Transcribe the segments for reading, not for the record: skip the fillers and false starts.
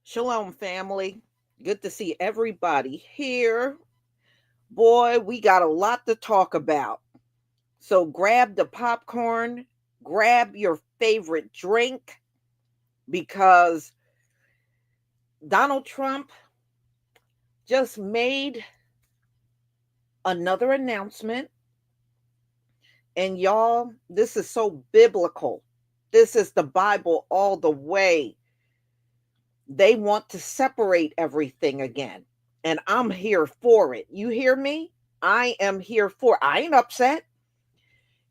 Shalom, family. Good to see everybody here. Boy, we got a lot to talk about. So grab the popcorn, grab your favorite drink, because Donald Trump just made another announcement. And y'all, this is so biblical. This is the Bible all the way. They want to separate everything again. And I'm here for it. You hear me? I am here for it. I ain't upset.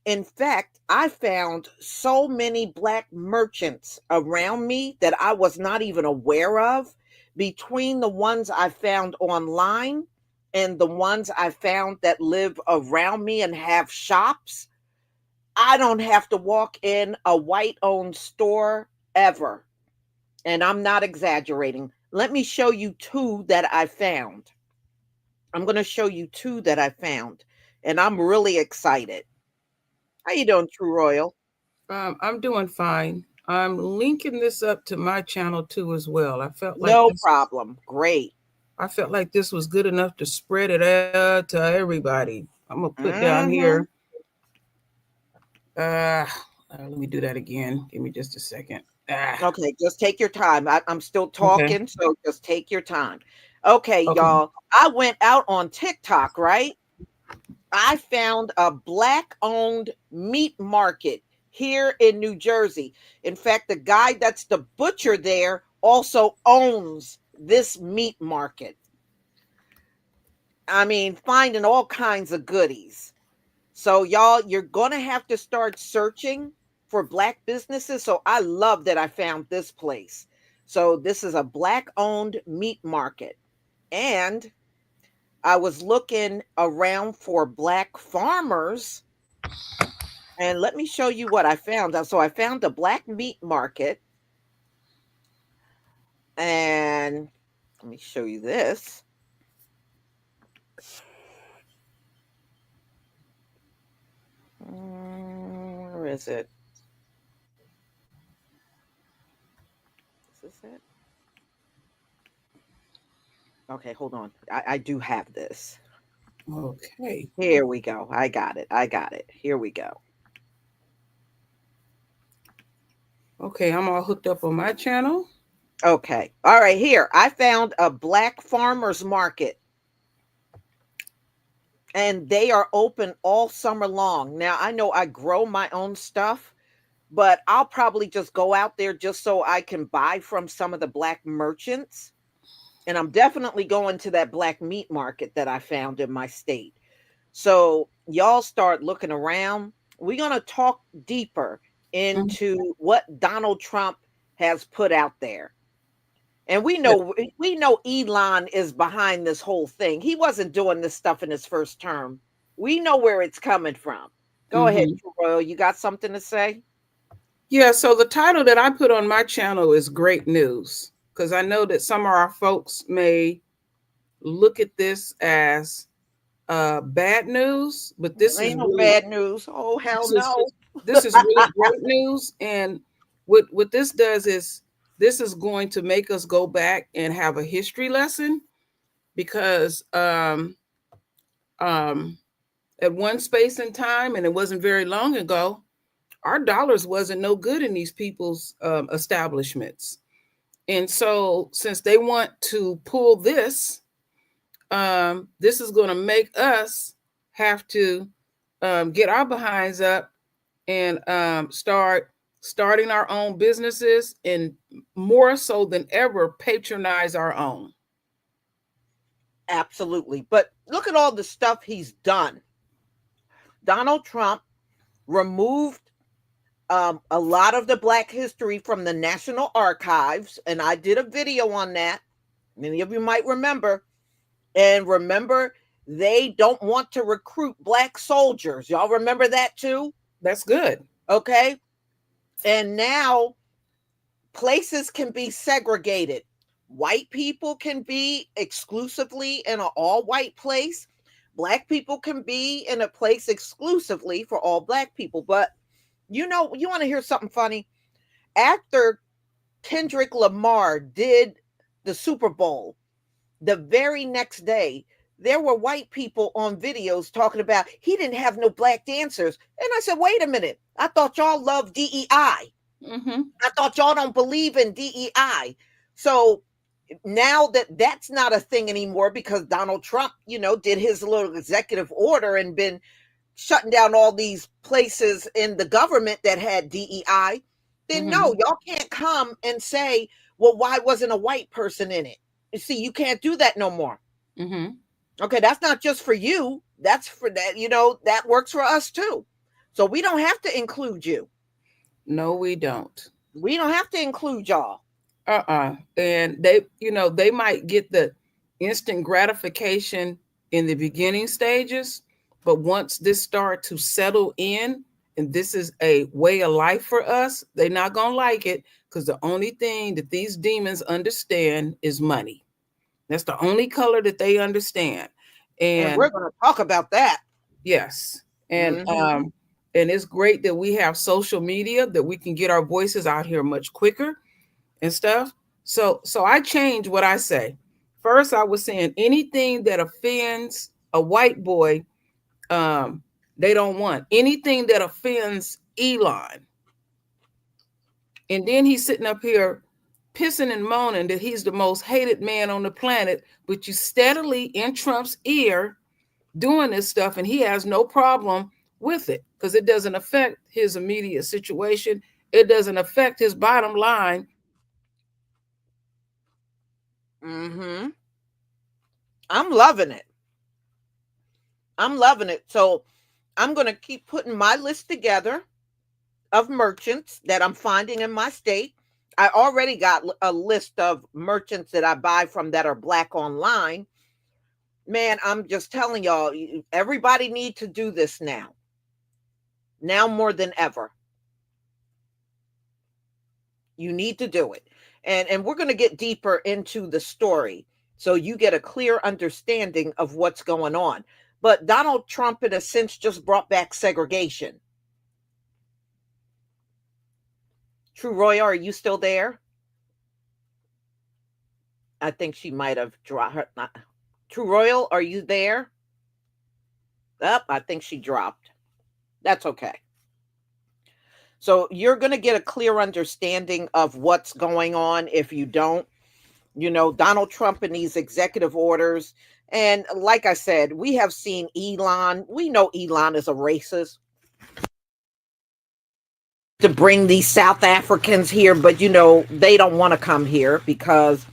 In fact, I found so many Black merchants around me that I was not even aware of, between the ones I found online and the ones I found that live around me and have shops. I don't have to walk in a white-owned store ever. And I'm not exaggerating. Let me show you two that I found. I'm going to show you two that I found. And I'm really excited. How you doing, True Royal? I'm doing fine. I'm linking this up to my channel too as well. I felt like no problem. Great. I felt like this was good enough to spread it out to everybody. I'm gonna put down here. Let me do that again. Give me just a second. Okay, just take your time. I'm still talking, okay. So just take your time. Okay, y'all. I went out on TikTok, right? I found a Black-owned meat market here in New Jersey. In fact, the guy that's the butcher there also owns this meat market. I mean, finding all kinds of goodies. So, y'all, you're going to have to start searching for Black businesses. So I love that I found this place. So this is a Black-owned meat market. And I was looking around for black farmers, and let me show you what I found. So I found a black meat market, and let me show you this. Where is it? Is this it? Okay, hold on. I do have this. Okay. Here we go. I got it. I got it. Here we go. Okay, I'm all hooked up on my channel. Okay. All right. Here, I found a black farmers market, and they are open all summer long. Now, I know I grow my own stuff, but I'll probably just go out there just so I can buy from some of the black merchants. And I'm definitely going to that black meat market that I found in my state. So, y'all start looking around. We're going to talk deeper Mhm. into what Donald Trump has put out there. And Yeah. we know Elon is behind this whole thing. He wasn't doing this stuff in his first term. We know where it's coming from. Go ahead, Mm-hmm. Royal. You got something to say? Yeah, so the title that I put on my channel is Great News, because I know that some of our folks may look at this as bad news, but Ain't no bad news. Oh hell this is no. this is really great news. And what this does is this is going to make us go back and have a history lesson, because um, at one space in time, and it wasn't very long ago, our dollars wasn't no good in these people's establishments. And so, since they want to pull this, this is going to make us have to get our behinds up and starting our own businesses, and more so than ever, patronize our own. Absolutely. But look at all the stuff he's done. Donald Trump removed a lot of the Black history from the National Archives, and I did a video on that. Many of you might remember. And remember, they don't want to recruit Black soldiers. Y'all remember that too? That's good. Okay. And now places can be segregated. White people can be exclusively in an all white place. Black people can be in a place exclusively for all Black people. But you know, you want to hear something funny? After Kendrick Lamar did the Super Bowl, the very next day, there were white people on videos talking about he didn't have no Black dancers. And I said, wait a minute. I thought y'all love DEI. Mm-hmm. I thought y'all don't believe in DEI. So now that that's not a thing anymore because Donald Trump, you know, did his little executive order and been shutting down all these places in the government that had DEI, then Mm-hmm. no, y'all can't come and say, well, why wasn't a white person in it? You see, you can't do that no more. Mm-hmm. Okay, that's not just for you. That's for that, you know, that works for us too. So we don't have to include you. No, we don't. We don't have to include y'all. And they might get the instant gratification in the beginning stages, but once this start to settle in, and this is a way of life for us, they're not gonna like it, because the only thing that these demons understand is money. That's the only color that they understand. And And we're going to talk about that. yes, Mm-hmm. and it's great that we have social media, that we can get our voices out here much quicker and stuff. So I change what I say. First, I was saying anything that offends a white boy, um, they don't want. Anything that offends Elon. And then he's sitting up here pissing and moaning that he's the most hated man on the planet, but you steadily in Trump's ear doing this stuff, and he has no problem with it because it doesn't affect his immediate situation. It doesn't affect his bottom line. Mm-hmm. I'm loving it. I'm loving it. So I'm going to keep putting my list together of merchants that I'm finding in my state. I already got a list of merchants that I buy from that are Black online. Man, I'm just telling y'all, everybody need to do this now more than ever. You need to do it. And we're going to get deeper into the story so you get a clear understanding of what's going on. But Donald Trump, in a sense, just brought back segregation. True Roya, are you still there? I think she might have dropped her. True Royal, are you there? Up, I think she dropped. That's okay. So you're going to get a clear understanding of what's going on if you don't. Donald Trump and these executive orders. And like I said, we have seen Elon. We know Elon is a racist to bring these South Africans here, but they don't want to come here because,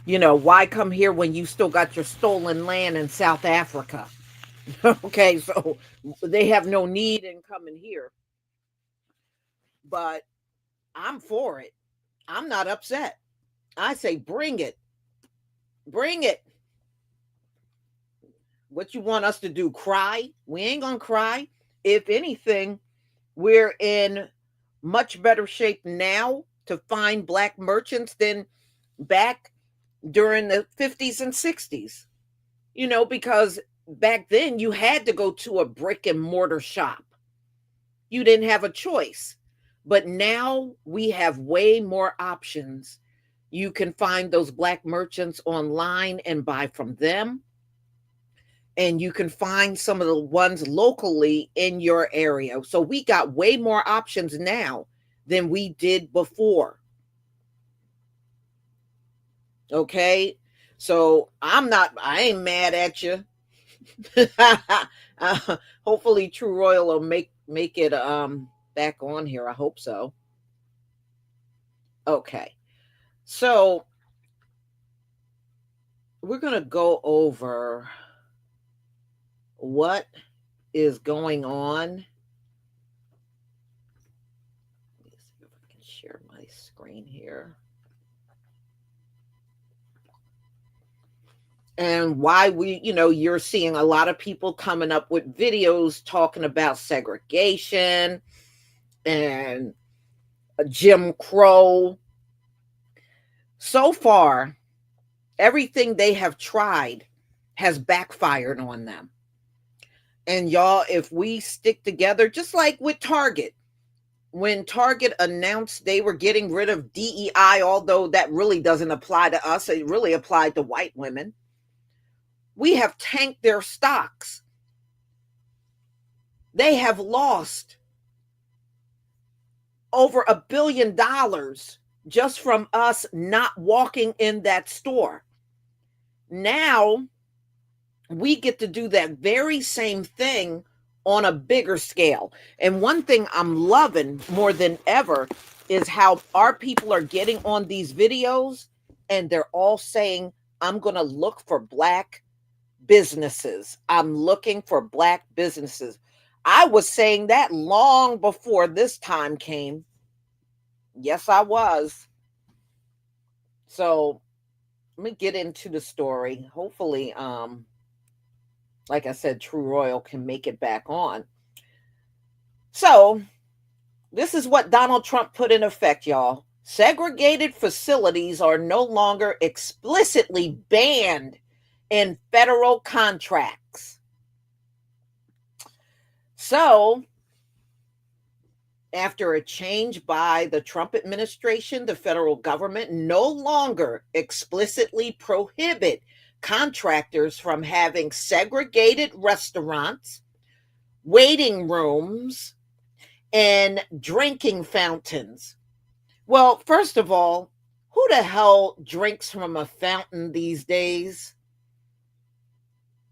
why come here when you still got your stolen land in South Africa? Okay, so they have no need in coming here. But I'm for it. I'm not upset. I say bring it. Bring it. What you want us to do? Cry? We ain't gonna cry. If anything, we're in much better shape now to find black merchants than back during the 50s and 60s. Because back then you had to go to a brick and mortar shop. You didn't have a choice. But now we have way more options. You can find those black merchants online and buy from them. And you can find some of the ones locally in your area. So we got way more options now than we did before. Okay? So I ain't mad at you. Hopefully True Royal will make it back on here. I hope so. Okay. So we're going to go over what is going on. Let me see if I can share my screen here. And why you're seeing a lot of people coming up with videos talking about segregation and Jim Crow. So far, everything they have tried has backfired on them. And y'all, if we stick together, just like with Target, when Target announced they were getting rid of DEI, although that really doesn't apply to us, it really applied to white women, we have tanked their stocks. They have lost over $1 billion just from us not walking in that store. Now we get to do that very same thing on a bigger scale. And one thing I'm loving more than ever is how our people are getting on these videos and they're all saying, I'm going to look for black businesses. I'm looking for black businesses. I was saying that long before this time came. Yes, I was. So let me get into the story. Hopefully, like I said, True Royal can make it back on. So this is what Donald Trump put in effect, y'all. Segregated facilities are no longer explicitly banned in federal contracts. So, after a change by the Trump administration, the federal government no longer explicitly prohibit contractors from having segregated restaurants, waiting rooms, and drinking fountains. Well, first of all, who the hell drinks from a fountain these days?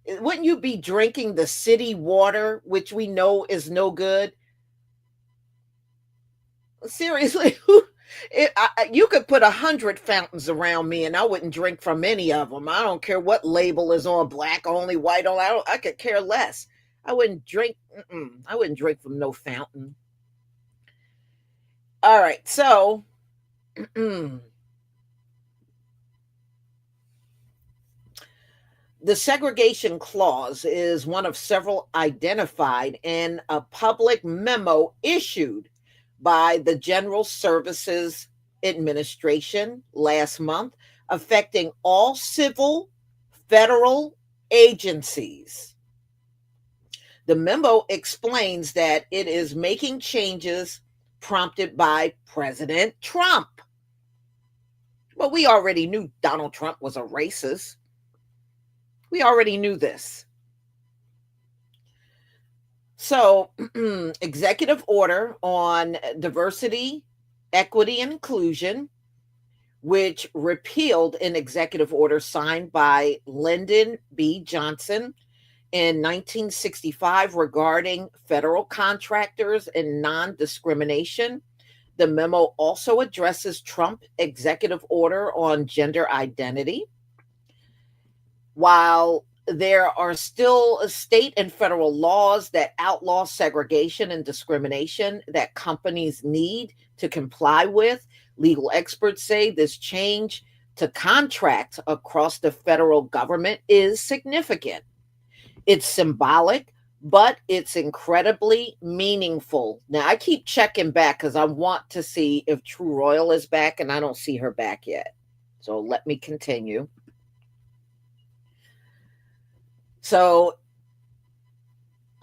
Wouldn't you be drinking the city water, which we know is no good? Seriously, you could put 100 fountains around me and I wouldn't drink from any of them. I don't care what label is on, black only, white only. I could care less. I wouldn't drink. I wouldn't drink from no fountain. All right, so The segregation clause is one of several identified in a public memo issued by the General Services Administration last month, affecting all civil federal agencies. The memo explains that it is making changes prompted by President Trump. Well, we already knew Donald Trump was a racist. We already knew this. So, executive order on diversity, equity, and inclusion, which repealed an executive order signed by Lyndon B. Johnson in 1965 regarding federal contractors and non discrimination. The memo also addresses Trump executive order on gender identity. While there are still state and federal laws that outlaw segregation and discrimination that companies need to comply with, legal experts say this change to contracts across the federal government is significant. It's symbolic, but it's incredibly meaningful. Now, I keep checking back because I want to see if True Royal is back, and I don't see her back yet. So let me continue. So,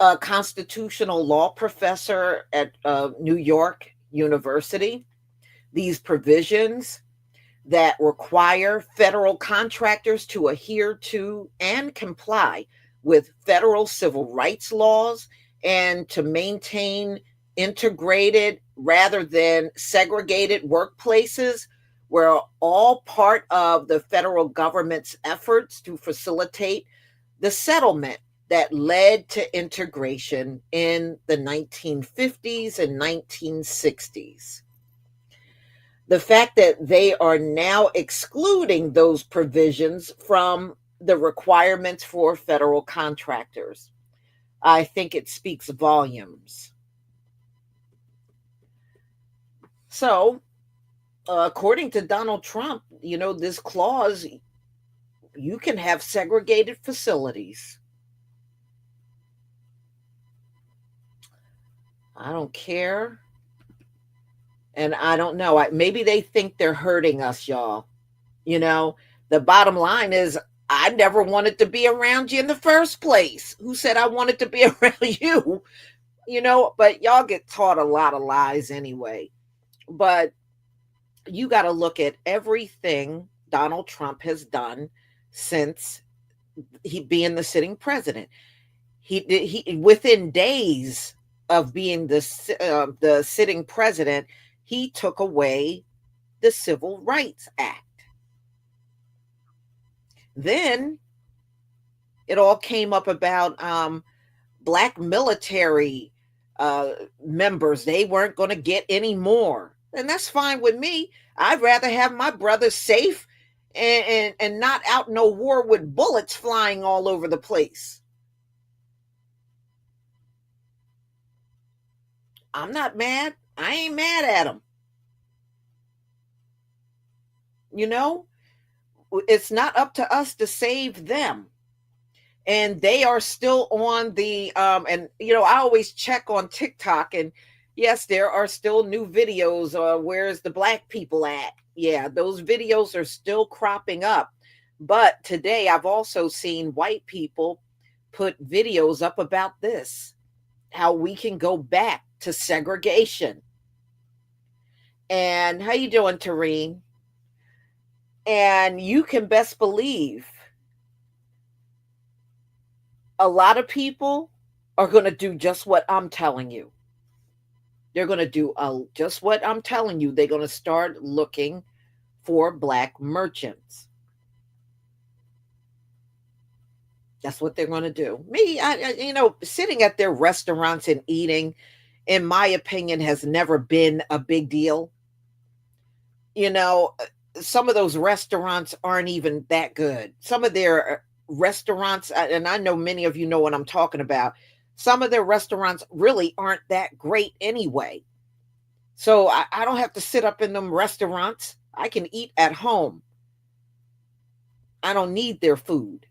a constitutional law professor at New York University, these provisions that require federal contractors to adhere to and comply with federal civil rights laws and to maintain integrated rather than segregated workplaces were all part of the federal government's efforts to facilitate the settlement that led to integration in the 1950s and 1960s. The fact that they are now excluding those provisions from the requirements for federal contractors, I think it speaks volumes. So, according to Donald Trump, this clause, you can have segregated facilities. I don't care. And I don't know. Maybe they think they're hurting us, y'all. The bottom line is I never wanted to be around you in the first place. Who said I wanted to be around you? But y'all get taught a lot of lies anyway. But you got to look at everything Donald Trump has done since he being the sitting president. He within days of being the sitting president, he took away the Civil Rights Act. Then it all came up about black military members. They weren't going to get any more. And that's fine with me. I'd rather have my brothers safe and not out in a war with bullets flying all over the place. I'm not mad. I ain't mad at them. It's not up to us to save them. And they are still on the and I always check on TikTok, and yes, there are still new videos. Where's the black people at? Yeah, those videos are still cropping up. But today I've also seen white people put videos up about this, how we can go back to segregation. And how you doing, Tareen? And you can best believe a lot of people are going to do just what I'm telling you. They're going to do just what I'm telling you. They're going to start looking for black merchants. That's what they're going to do. Me, sitting at their restaurants and eating, in my opinion, has never been a big deal. Some of those restaurants aren't even that good. Some of their restaurants, and I know many of you know what I'm talking about, some of their restaurants really aren't that great anyway. So I don't have to sit up in them restaurants. I can eat at home. I don't need their food.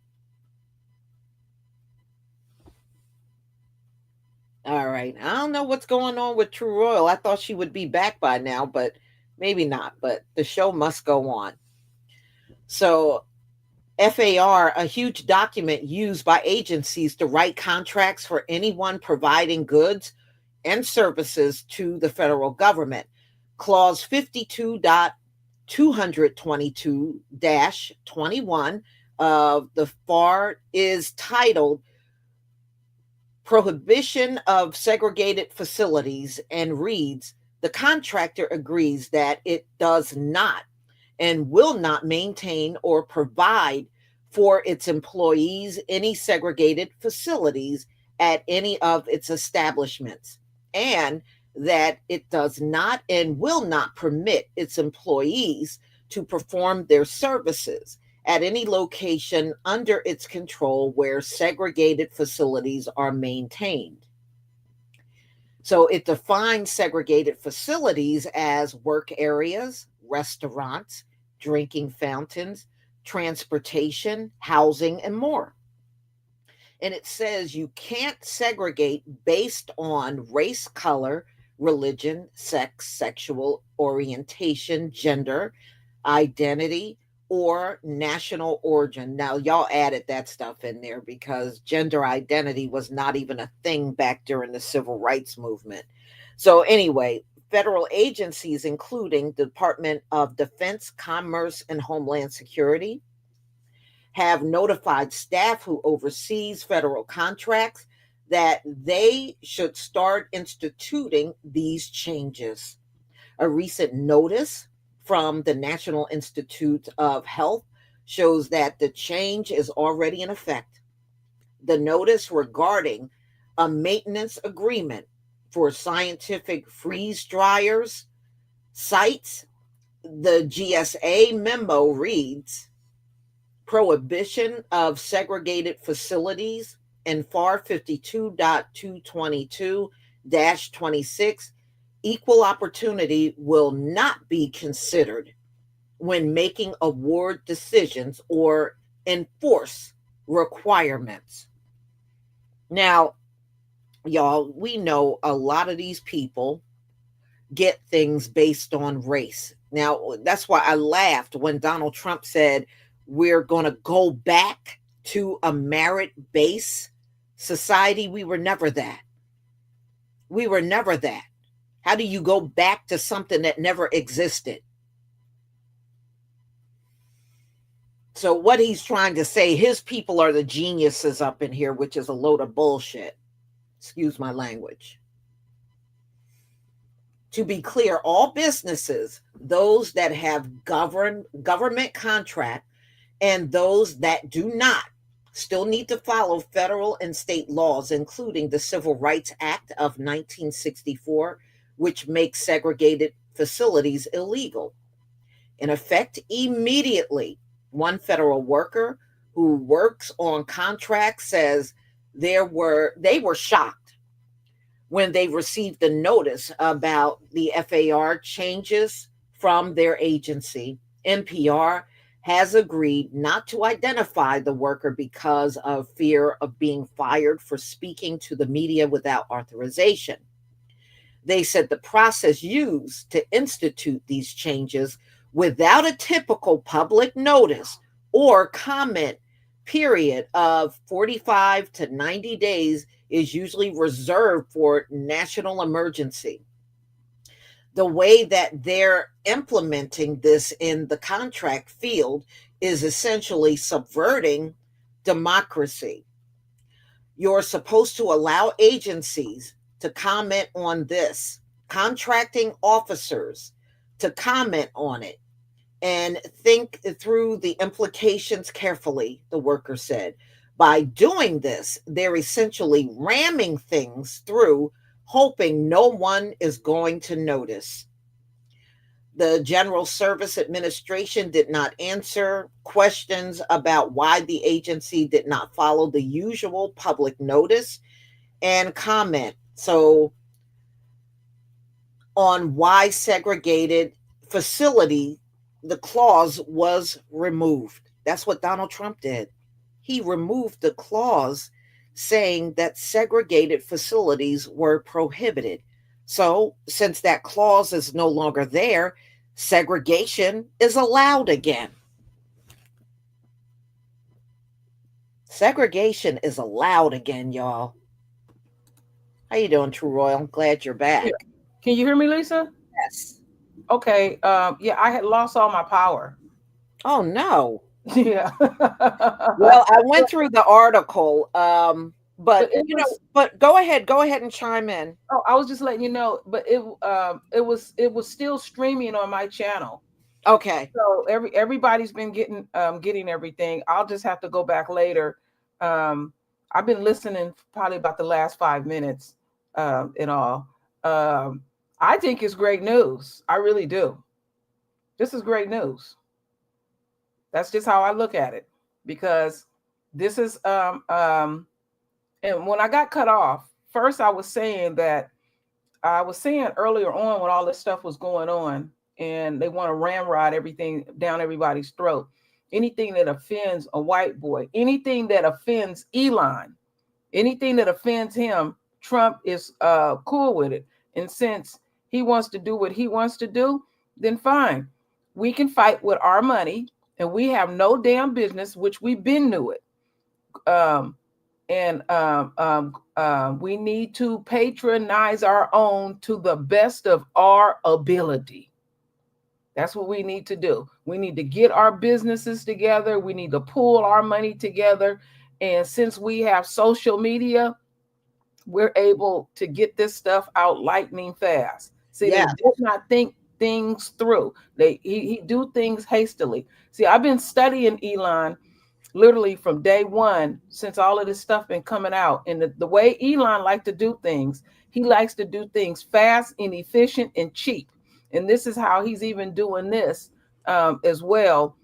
All right. I don't know what's going on with True Royal. I thought she would be back by now, but maybe not. But the show must go on. So, FAR, a huge document used by agencies to write contracts for anyone providing goods and services to the federal government. Clause 52.222 21 of the FAR is titled Prohibition of Segregated Facilities and reads the contractor agrees that it does not and will not maintain or provide for its employees any segregated facilities at any of its establishments, and that it does not and will not permit its employees to perform their services at any location under its control where segregated facilities are maintained. So it defines segregated facilities as work areas, restaurants, drinking fountains, transportation, housing, and more. And it says you can't segregate based on race, color, religion, sex, sexual orientation, gender, identity, or national origin. Now, y'all added that stuff in there because gender identity was not even a thing back during the civil rights movement. So, anyway, federal agencies, including the Department of Defense, Commerce, and Homeland Security, have notified staff who oversees federal contracts that they should start instituting these changes. A recent notice from the National Institute of Health shows that the change is already in effect. The notice regarding a maintenance agreement for scientific freeze dryers cites the GSA memo reads prohibition of segregated facilities and FAR 52.222 26 equal opportunity will not be considered when making award decisions or enforce requirements. Now, y'all, we know a lot of these people get things based on race. Now, that's why I laughed when Donald Trump said we're going to go back to a merit based society. We were never that. We were never that. How do you go back to something that never existed? So, what he's trying to say, his people are the geniuses up in here, which is a load of bullshit. Excuse my language. To be clear, all businesses, those that have government contract and those that do not, still need to follow federal and state laws, including the Civil Rights Act of 1964, which makes segregated facilities illegal. In effect, immediately, one federal worker who works on contracts says they were shocked when they received the notice about the FAR changes from their agency. NPR has agreed not to identify the worker because of fear of being fired for speaking to the media without authorization. They said the process used to institute these changes without a typical public notice or comment period of 45 to 90 days is usually reserved for national emergency. The way that they're implementing this in the contract field is essentially subverting democracy. You're supposed to allow agencies to comment on this, contracting officers to comment on it, and think through the implications carefully, the worker said. By doing this, they're essentially ramming things through, hoping no one is going to notice. The General Service Administration did not answer questions about why the agency did not follow the usual public notice and comment. So, on why segregated facility, the clause was removed. That's what Donald Trump did. He removed the clause saying that segregated facilities were prohibited. So, since that clause is no longer there, segregation is allowed again. Segregation is allowed again, y'all. How you doing, True Royal? I'm glad you're Yeah. back. Can you hear me, Lisa? Yes. Okay. Yeah, I had lost all my power. Oh no. Yeah. Well, I went through the article, But but it was. but go ahead and chime in. Oh, I was just letting you know. But it was still streaming on my channel. Okay. So everybody's been getting everything. I'll just have to go back later. Um, I've been listening probably about the last 5 minutes, in all. Um, I think it's great news. I really do. This is great news. That's just how I look at it, because this is and when I got cut off, first I was saying earlier on when all this stuff was going on, and they want to ramrod everything down everybody's throat. Anything that offends a white boy, anything that offends Elon, anything that offends him, Trump is cool with it. And since he wants to do what he wants to do, then fine. We can fight with our money, and we have no damn business, which we've been knew it. Um, and we need to patronize our own to the best of our ability. That's what we need to do. We need to get our businesses together. We need to pool our money together. And since we have social media, we're able to get this stuff out lightning fast. See, they Yeah. did not think things through. He do things hastily. See, I've been studying Elon literally from day one, since all of this stuff been coming out. And the way Elon likes to do things, he likes to do things fast and efficient and cheap. And this is how he's even doing this, as well.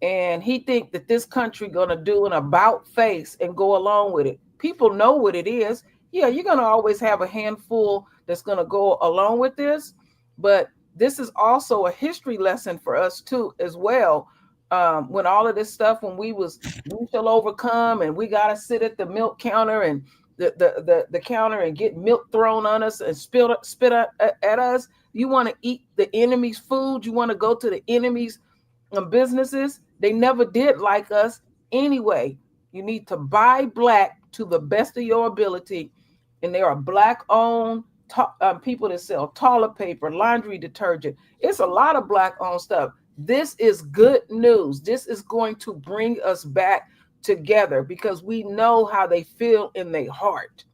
And he think that this country gonna do an about face and go along with it. People know what it is. Yeah, you're gonna always have a handful that's gonna go along with this, but this is also a history lesson for us too, as well. When all of this stuff, when we shall overcome, and we gotta sit at the milk counter and the counter and get milk thrown on us and spit at us. You want to eat the enemy's food. You want to go to the enemy's businesses. They never did like us anyway. You need to buy black to the best of your ability. And there are black owned people that sell toilet paper, laundry detergent. It's a lot of black owned stuff. This is good news. This is going to bring us back together, because we know how they feel in their heart.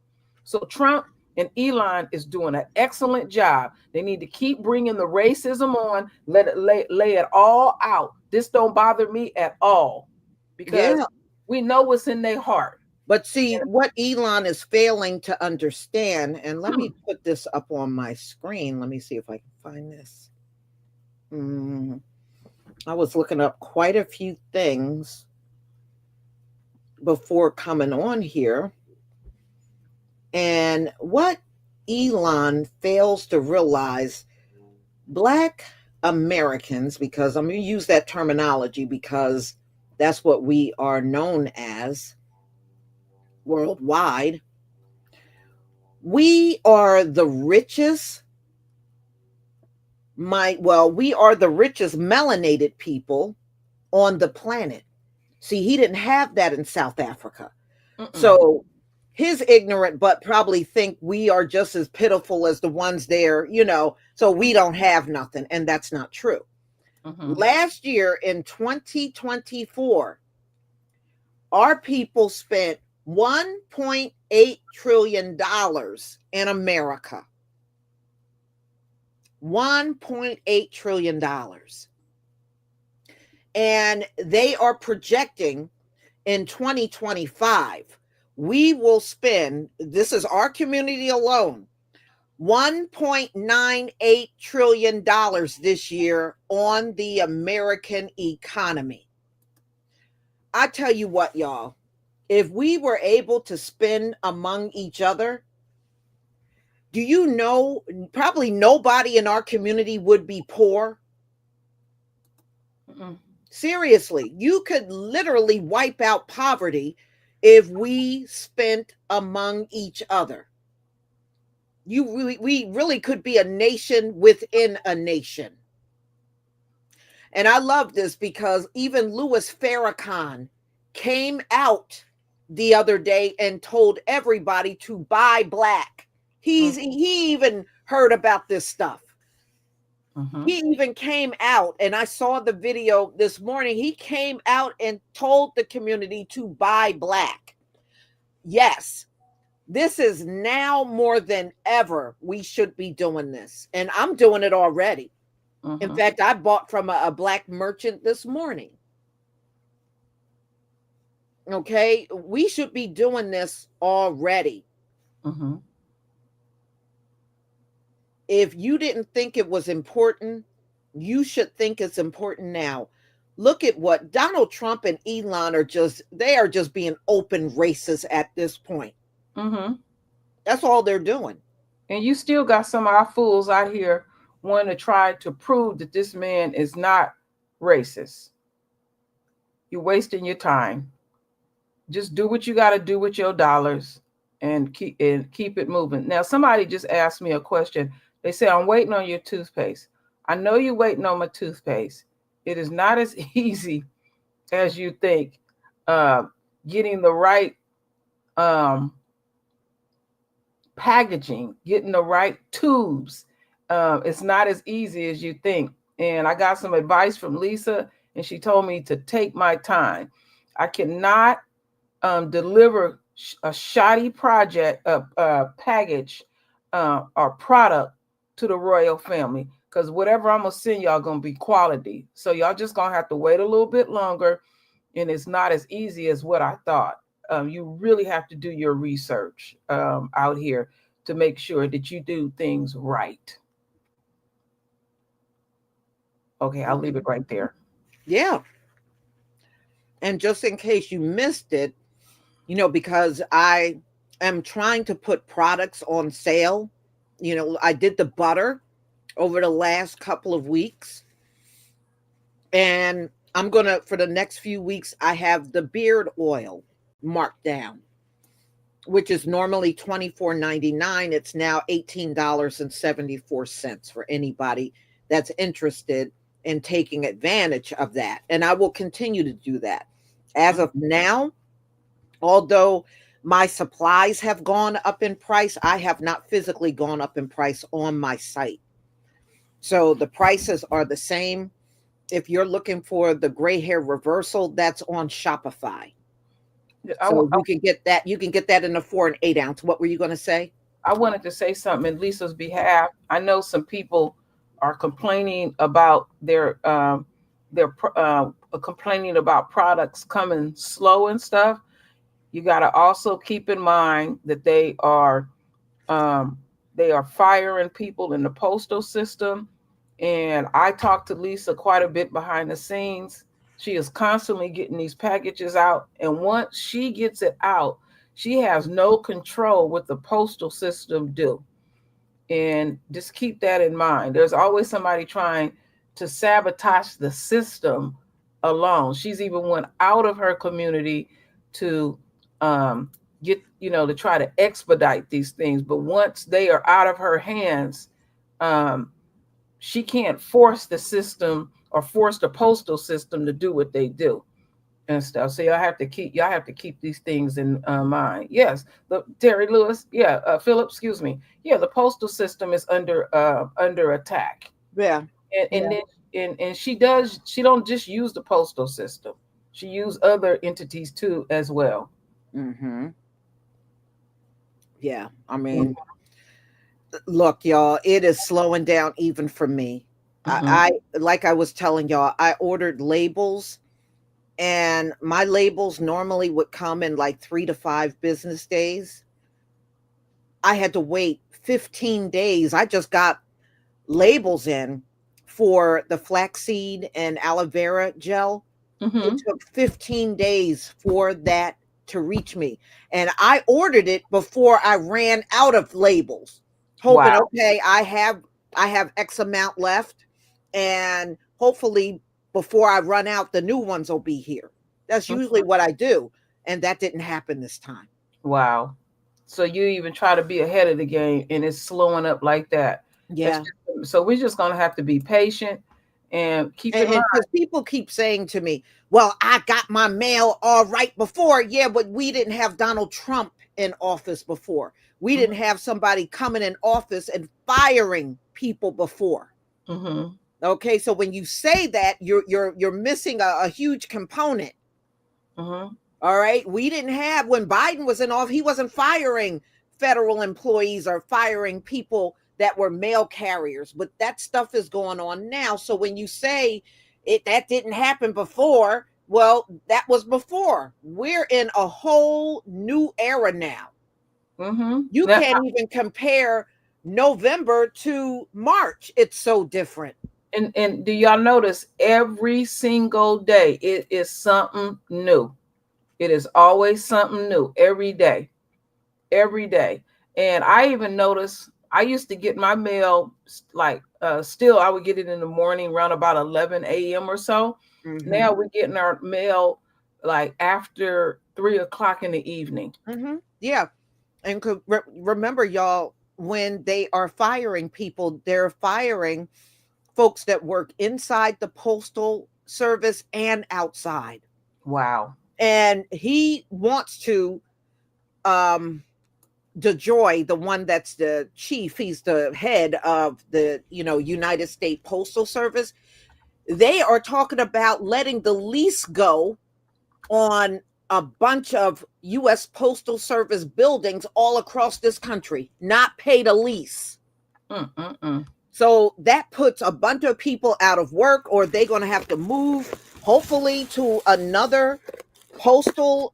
So Trump and Elon is doing an excellent job. They need to keep bringing the racism on, let it lay it all out. This don't bother me at all, because Yeah. we know what's in their heart. But see, what Elon is failing to understand, and let me put this up on my screen. Let me see if I can find this. Mm, I was looking up quite a few things before coming on here. And what Elon fails to realize, Black Americans, because I'm going to use that terminology because that's what we are known as worldwide. We are the richest, we are the richest melanated people on the planet. See, he didn't have that in South Africa. So his ignorant butt probably think we are just as pitiful as the ones there, so we don't have nothing. And that's not true. Last year in 2024, our people spent $1.8 trillion in America. $1.8 trillion. And they are projecting in 2025, we will spend, this is our community alone, $1.98 trillion this year on the American economy. I tell you what, y'all, if we were able to spend among each other, do you know, probably nobody in our community would be poor. Seriously, you could literally wipe out poverty if we spent among each other. We really could be a nation within a nation. And I love this because even Louis Farrakhan came out the other day and told everybody to buy black. He even heard about this stuff. Mm-hmm. He even came out, and I saw the video this morning. He came out and told the community to buy black. Yes, this is now more than ever. We should be doing this. And I'm doing it already. In Mm-hmm. fact, I bought from a black merchant this morning. Okay. We should be doing this already. Mm-hmm. If you didn't think it was important, you should think it's important now. Look at what Donald Trump and Elon they are just being open racist at this point. Mm-hmm. That's all they're doing. And you still got some of our fools out here wanting to try to prove that this man is not racist. You're wasting your time. Just do what you got to do with your dollars and keep it moving. Now, somebody just asked me a question. They say, I'm waiting on your toothpaste. I know you're waiting on my toothpaste. It is not as easy as you think. Getting the right packaging, getting the right tubes. It's not as easy as you think. And I got some advice from Lisa, and she told me to take my time. I cannot deliver a shoddy package or product to the royal family, because whatever I'm gonna send y'all gonna be quality. So y'all just gonna have to wait a little bit longer, and it's not as easy as what I thought. You really have to do your research out here to make sure that you do things right. Okay, I'll leave it right there. Yeah. And just in case you missed it, because I am trying to put products on sale. I did the butter over the last couple of weeks. And I'm going to, for the next few weeks, I have the beard oil marked down, which is normally $24.99. It's now $18.74 for anybody that's interested in taking advantage of that. And I will continue to do that. As of now, although my supplies have gone up in price, I have not physically gone up in price on my site. So the prices are the same. If you're looking for the gray hair reversal, that's on Shopify. So you can get that. You can get that in a 4 and 8 ounce. What were you going to say? I wanted to say something in Lisa's behalf. I know some people are complaining about their complaining about products coming slow and stuff. You got to also keep in mind that they are firing people in the postal system. And I talked to Lisa quite a bit behind the scenes. She is constantly getting these packages out. And once she gets it out, she has no control what the postal system do. And just keep that in mind. There's always somebody trying to sabotage the system alone. She's even went out of her community to get, to try to expedite these things. But once they are out of her hands, she can't force the system or force the postal system to do what they do and stuff. So y'all have to keep these things in mind. Yes, Terry Lewis, Philip, excuse me. Yeah, the postal system is under attack. Yeah, and she don't just use the postal system. She use other entities too as well. Mm-hmm. Yeah, I mean, look, y'all, it is slowing down even for me. Mm-hmm. I like I was telling y'all, I ordered labels, and my labels normally would come in like 3 to 5 business days. I had to wait 15 days. I just got labels in for the flaxseed and aloe vera gel. Mm-hmm. It took 15 days for that to reach me. And I ordered it before I ran out of labels, hoping, Wow. okay, I have X amount left, and hopefully before I run out, the new ones will be here. That's usually what I do. and that didn't happen this time. Wow. So you even try to be ahead of the game and it's slowing up like that. It's Yeah. just, so we're just gonna have to be patient and keep in mind. And because people keep saying to me, well, I got my mail all right before. Yeah, but we didn't have Donald Trump in office before. We Mhm, didn't have somebody coming in office and firing people before. mhm, Okay, so when you say that, you're missing a huge component. mhm. All right. We didn't have, when Biden was in office, he wasn't firing federal employees or firing people that were mail carriers, but that stuff is going on now. So when you say that didn't happen before, well, that was before. We're in a whole new era now. You Now, can't even compare November to March. It's so different. and do y'all notice every single day it is something new? It is always something new every day, every day. And I even noticed I used to get my mail like still I would get it in the morning around about 11 a.m. or so. Mm-hmm. Now we're getting our mail like after 3 o'clock in the evening. Mm-hmm. Yeah. And remember, y'all, when they are firing people, they're firing folks that work inside the postal service and outside. Wow. And he wants to, um DeJoy, the one that's the chief, he's the head of the, United States Postal Service. They are talking about letting the lease go on a bunch of US Postal Service buildings all across this country, not pay the lease. Mm-mm-mm. So that puts a bunch of people out of work, or they're going to have to move, hopefully, to another postal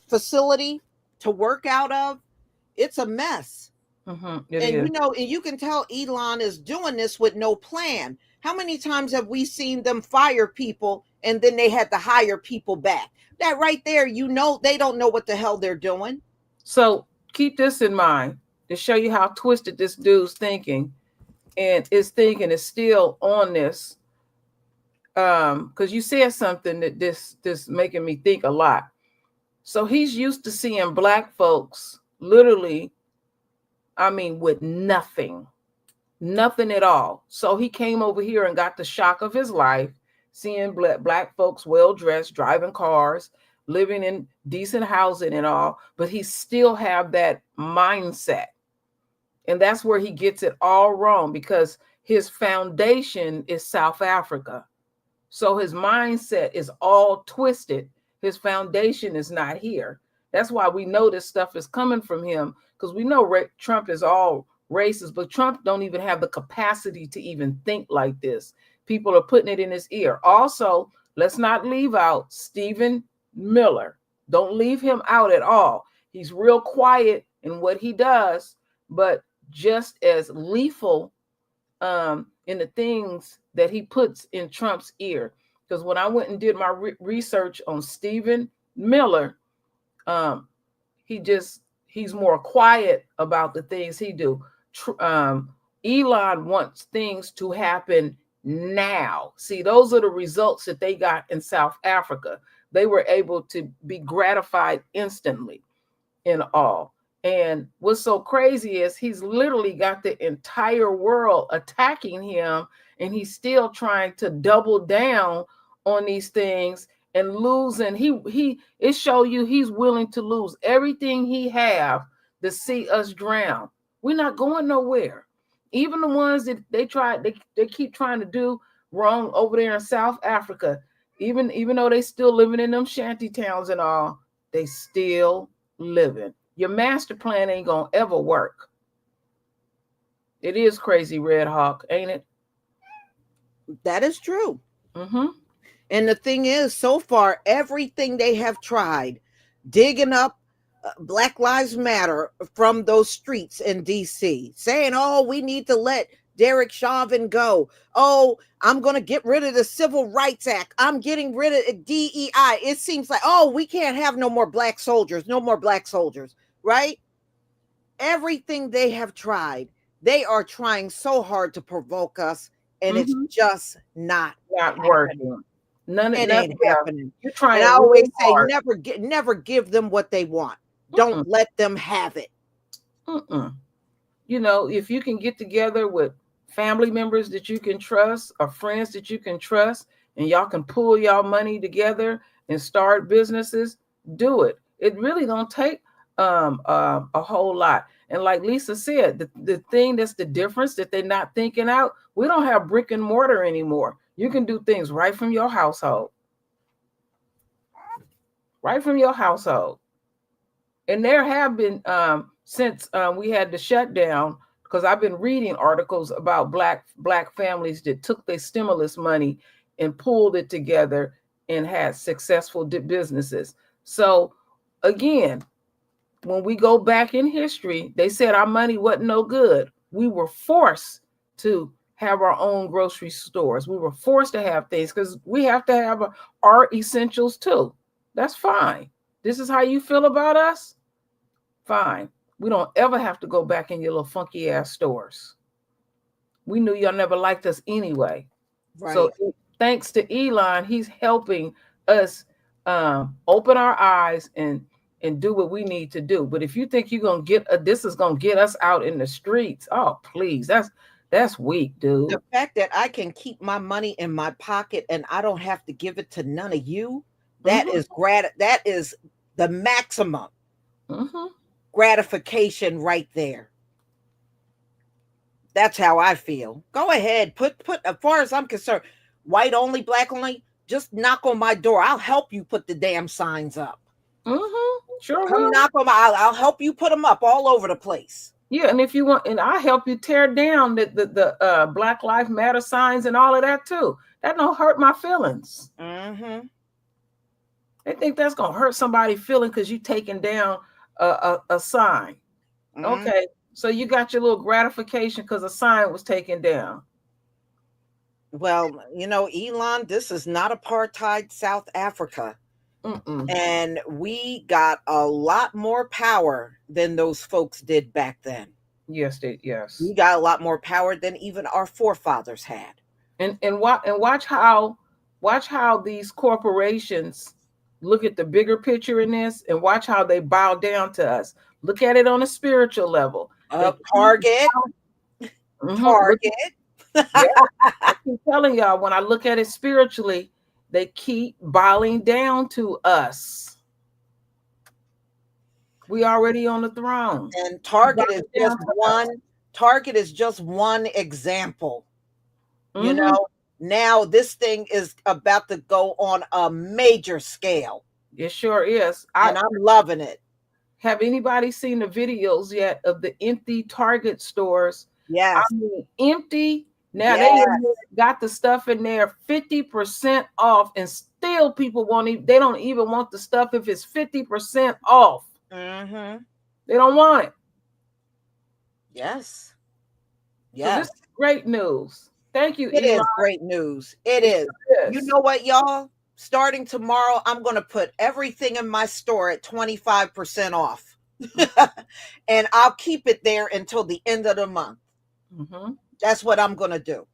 facility to work out of. It's a mess. It And is. and you can tell Elon is doing this with no plan. How many times have we seen them fire people and then they had to hire people back? That right there, they don't know what the hell they're doing. So keep this in mind to show you how twisted this dude's thinking and his thinking is still on this. Because you said something that this making me think a lot. So he's used to seeing black folks literally, I mean, with nothing, nothing at all. So he came over here and got the shock of his life, seeing black folks well dressed, driving cars, living in decent housing and all, but he still have that mindset. And that's where he gets it all wrong because his foundation is South Africa. So his mindset is all twisted. His foundation is not here. That's why we know this stuff is coming from him because we know Trump is all racist, but Trump don't even have the capacity to even think like this. People are putting it in his ear. Also, let's not leave out Stephen Miller. Don't leave him out at all. He's real quiet in what he does, but just as lethal in the things that he puts in Trump's ear. Because when I went and did my research on Stephen Miller, um, he's more quiet about the things he do. Elon wants things to happen now. See, those are the results that they got in South Africa. They were able to be gratified instantly in all. And what's so crazy is he's literally got the entire world attacking him, and he's still trying to double down on these things and losing. He it show you he's willing to lose everything he have to see us drown. We're not going nowhere. Even the ones that they keep trying to do wrong over there in South Africa, even though they still living in them shanty towns and all, they still living. Your master plan ain't gonna ever work. It is crazy, Red Hawk, ain't it? That is true. Mm-hmm. And the thing is, so far, everything they have tried, digging up Black Lives Matter from those streets in DC, saying, oh, we need to let Derek Chauvin go. Oh, I'm going to get rid of the Civil Rights Act. I'm getting rid of DEI. It seems like, oh, we can't have no more black soldiers, no more black soldiers, right? Everything they have tried, they are trying so hard to provoke us, and it's Mm-hmm. just not Not happening. working. It None. ain't Yeah, happening. you're And trying I really always say, hard. never give them what they want. Don't Mm-mm, let them have it. mm-mm. You know, if you can get together with family members that you can trust or friends that you can trust, and y'all can pool y'all money together and start businesses, do it. It really don't take a whole lot. And like Lisa said, the thing that's the difference that they're not thinking out, we don't have brick and mortar anymore. You can do things right from your household, right from your household. And there have been since we had the shutdown, because I've been reading articles about black families that took their stimulus money and pulled it together and had successful businesses. So again, when we go back in history, they said our money wasn't no good. We were forced to have our own grocery stores. We were forced to have things because we have to have our essentials too. That's fine. This is how you feel about us? Fine. We don't ever have to go back in your little funky ass stores. We knew y'all never liked us anyway. So Right. thanks to Elon, he's helping us open our eyes and do what we need to do. But if you think you're gonna get this is gonna get us out in the streets, oh please, that's weak, dude. The fact that I can keep my money in my pocket and I don't have to give it to none of you, Mm-hmm, that is the maximum mm-hmm. gratification right there. That's how I feel. Go ahead, put as far as I'm concerned, white only, black only, just knock on my door. I'll help you put the damn signs up. Mm-hmm. Sure Come will. knock on my I'll help you put them up all over the place. Yeah, and if you want, and I help you tear down the Black Lives Matter signs and all of that too. That don't hurt my feelings. Mhm. They think that's gonna hurt somebody feeling because you taking down a sign. Mhm. Okay, so you got your little gratification because a sign was taken down. Well, Elon, this is not apartheid South Africa. Mm-mm. And we got a lot more power than those folks did back then. Yes, yes. We got a lot more power than even our forefathers had. And watch how these corporations look at the bigger picture in this, and watch how they bow down to us. Look at it on a spiritual level. They Up keep Target, look. Target. Yeah, I keep telling y'all, when I look at it spiritually, they keep bowing down to us. We already on the throne. And Bowing down to us. Target is just one example. You Mm-hmm. know, now this thing is about to go on a major scale, It sure is. I and I'm loving it. have anybody seen the videos yet of the empty Target stores? I Yes. mean, empty. Now they Yes. got the stuff in there 50% off, and still people won't even, they don't even want the stuff if it's 50% off. Mhm. They don't want it. Yes. So this Yes. is great news. Thank you, It Elon. is great news. It It is. sure You is. know what, y'all? Starting tomorrow, I'm going to put everything in my store at 25% off. And I'll keep it there until the end of the month. Mm-hmm. That's what I'm going to do.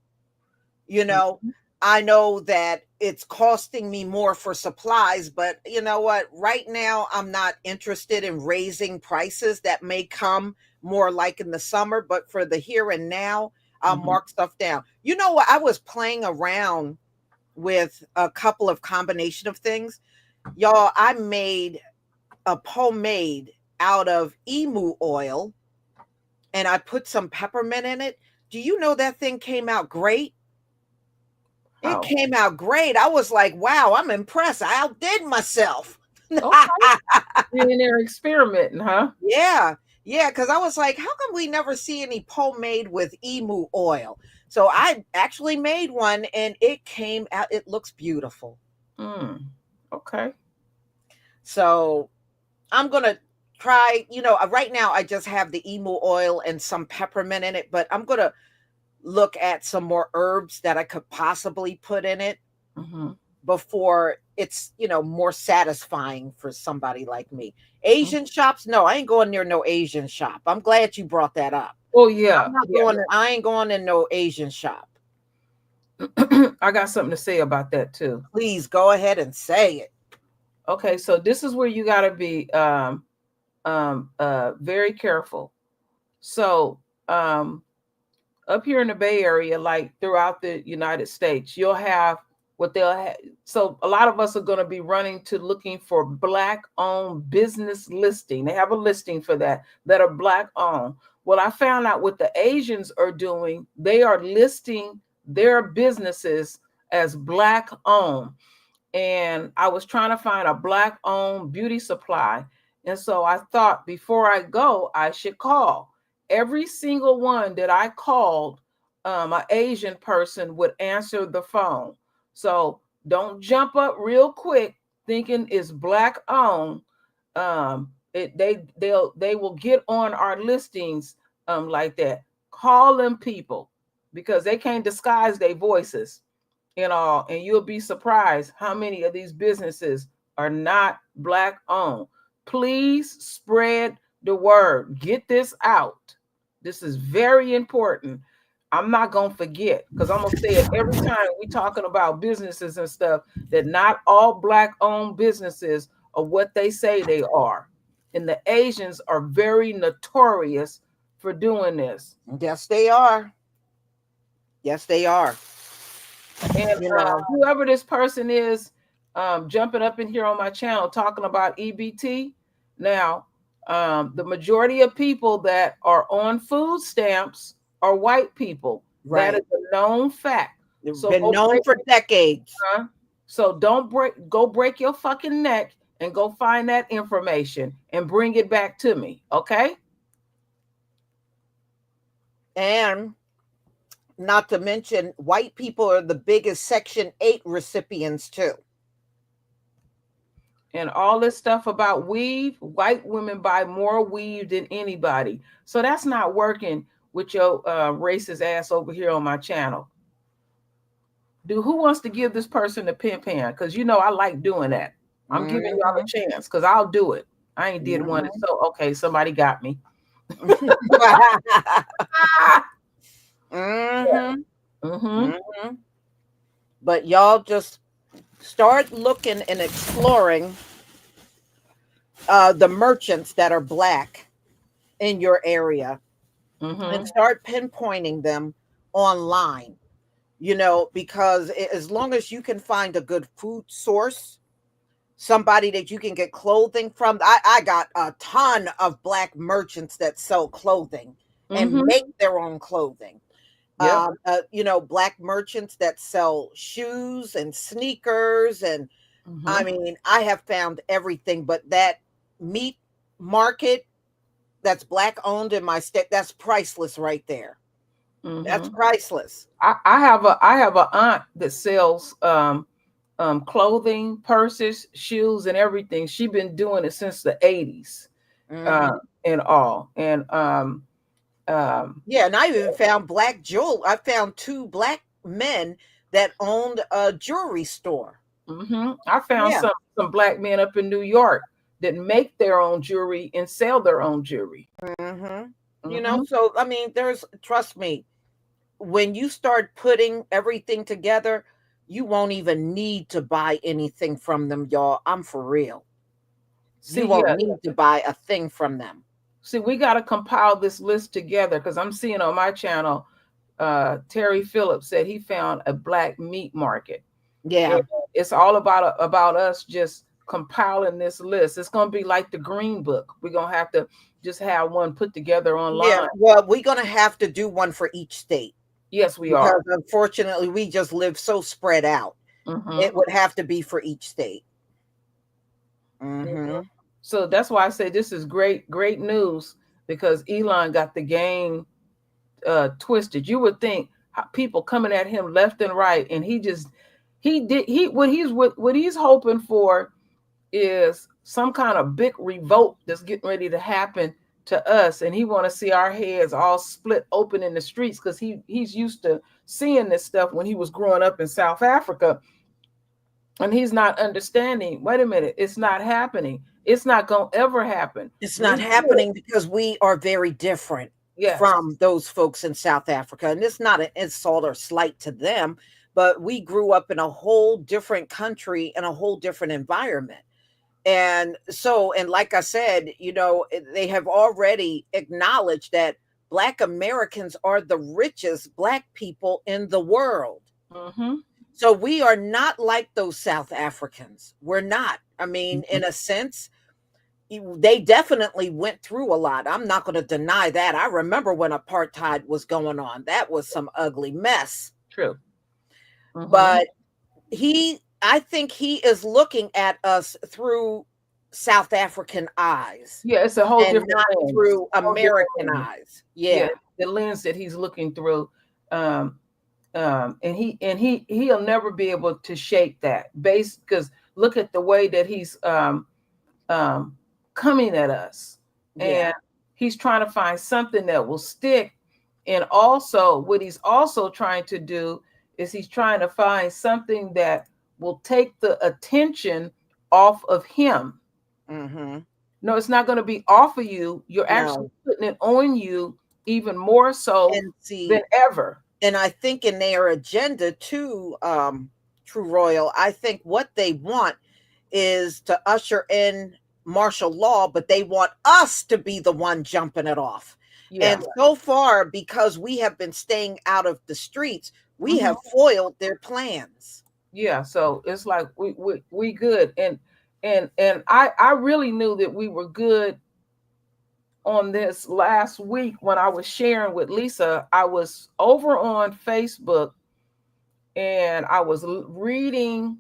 You know, Mm-hmm. I know that it's costing me more for supplies, but you know what? Right now, I'm not interested in raising prices. That may come more like in the summer, but for the here and now, I'll Mm-hmm. mark stuff down. You know what? I was playing around with a couple of combination of things. Y'all, I made a pomade out of emu oil and I put some peppermint in it. Do you know that thing came out great? It How? came out great. I was like, wow, I'm impressed. I outdid myself. Okay. You're in there experimenting, huh? Yeah. Yeah. Cause I was like, how come we never see any pomade with emu oil? So I actually made one and it came out, it looks beautiful. Mm. Okay. So I'm going to try, right now I just have the emu oil and some peppermint in it, but I'm going to look at some more herbs that I could possibly put in it Mm-hmm. before it's more satisfying for somebody like me. Asian shops, no, I ain't going near no Asian shop. I'm glad you brought that up. Oh yeah, I'm not yeah. going I ain't going in no Asian shop. I got something to say about that too. Please go ahead and say it. Okay, so this is where you got to be very careful. So up here in the Bay Area, like throughout the United States, you'll have what they'll have. So a lot of us are going to be running to looking for Black-owned business listing. They have a listing for that are Black-owned. Well, I found out what the Asians are doing. They are listing their businesses as Black-owned, and I was trying to find a Black-owned beauty supply. And so I thought before I go, I should call. Every single one that I called, an Asian person would answer the phone. So don't jump up real quick thinking it's Black-owned. They will get on our listings like that. Call them people because they can't disguise their voices and all, and you'll be surprised how many of these businesses are not Black-owned. Please spread the word. Get this out. This is very important. I'm not going to forget because I'm going to say it every time we talking about businesses and stuff, that not all Black-owned businesses are what they say they are. And the Asians are very notorious for doing this. Yes, they are. Yes, they are. And whoever this person is, jumping up in here on my channel talking about EBT. Now, the majority of people that are on food stamps are white people. Right. That is a known fact. It's been known for decades. So don't go break your fucking neck and go find that information and bring it back to me, okay? And not to mention, white people are the biggest Section 8 recipients too. And all this stuff about weave, white women buy more weave than anybody. So that's not working with your racist ass over here on my channel. Who wants to give this person a pin pan? Because I like doing that. I'm giving y'all a chance because I'll do it. I ain't did one. So, okay, somebody got me. But y'all just start looking and exploring the merchants that are Black in your area and start pinpointing them online, because as long as you can find a good food source, somebody that you can get clothing from. I got a ton of Black merchants that sell clothing and make their own clothing. Yep. Black merchants that sell shoes and sneakers. And I mean, I have found everything, but that meat market that's Black owned in my state, that's priceless right there. That's priceless. I have a aunt that sells clothing, purses, shoes, and everything. She's been doing it since the 80s and all. And yeah, and I even found Black jewelry. I found 2 Black men that owned a jewelry store. I found some Black men up in New York that make their own jewelry and sell their own jewelry. So I mean, trust me, when you start putting everything together, you won't even need to buy anything from them, y'all. I'm for real. You won't need to buy a thing from them. See, we got to compile this list together because I'm seeing on my channel, Terry Phillips said he found a Black meat market. Yeah. And it's all about us just compiling this list. It's going to be like the Green Book. We're going to have to just have one put together online. Yeah, well, we're going to have to do one for each state. Yes, we are. Because unfortunately, we just live so spread out. It would have to be for each state. So that's why I say this is great news, because Elon got the game twisted. You would think people coming at him left and right, and what he's hoping for is some kind of big revolt that's getting ready to happen to us, and he want to see our heads all split open in the streets because he's used to seeing this stuff when he was growing up in South Africa, and he's not understanding. Wait a minute, it's not happening. It's not going to ever happen. It's not happening because we are very different from those folks in South Africa, and it's not an insult or slight to them, but we grew up in a whole different country and a whole different environment. And so, and like I said, they have already acknowledged that Black Americans are the richest Black people in the world. Mm-hmm. So we are not like those South Africans. We're not. I mean, Mm-hmm. in a sense, they definitely went through a lot. I'm not going to deny that. I remember when apartheid was going on. That was some ugly mess. True. Mm-hmm. But I think he is looking at us through South African eyes Yeah, it's a whole and different not lens. through Whole different American lens. eyes. Yeah, Yeah. the lens that he's looking through. Um, and he'll never be able to shake that base, because look at the way that he's um, coming at us, Yeah. and he's trying to find something that will stick. And also, what he's also trying to do is he's trying to find something that will take the attention off of him. Mm-hmm. No, it's not going to be off of you. You're actually No. putting it on you even more so And than see, ever. and I think in their agenda too, True Royal, I think what they want is to usher in martial law, but they want us to be the one jumping it off. Yeah. And so far, because we have been staying out of the streets, we Mhm. have foiled their plans. Yeah. So it's like we good. And I really knew that we were good on this last week when I was sharing with Lisa. I was over on Facebook and I was reading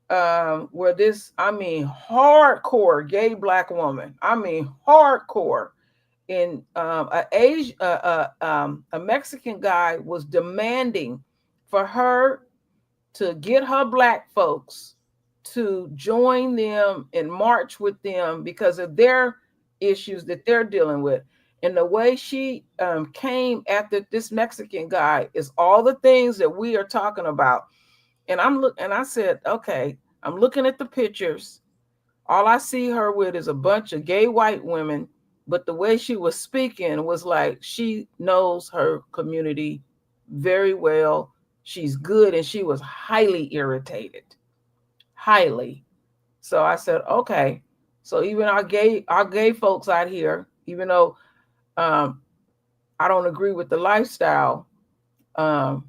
where this, I mean, hardcore gay Black woman, I mean, hardcore, in a Mexican guy was demanding for her to get her Black folks to join them and march with them because of their issues that they're dealing with. And the way she came after this Mexican guy is all the things that we are talking about. And I said, okay, I'm looking at the pictures. All I see her with is a bunch of gay white women, but the way she was speaking was like she knows her community very well. She's good, and she was highly irritated. Highly. So I said, okay. So even our gay folks out here, even though um, I don't agree with the lifestyle, um,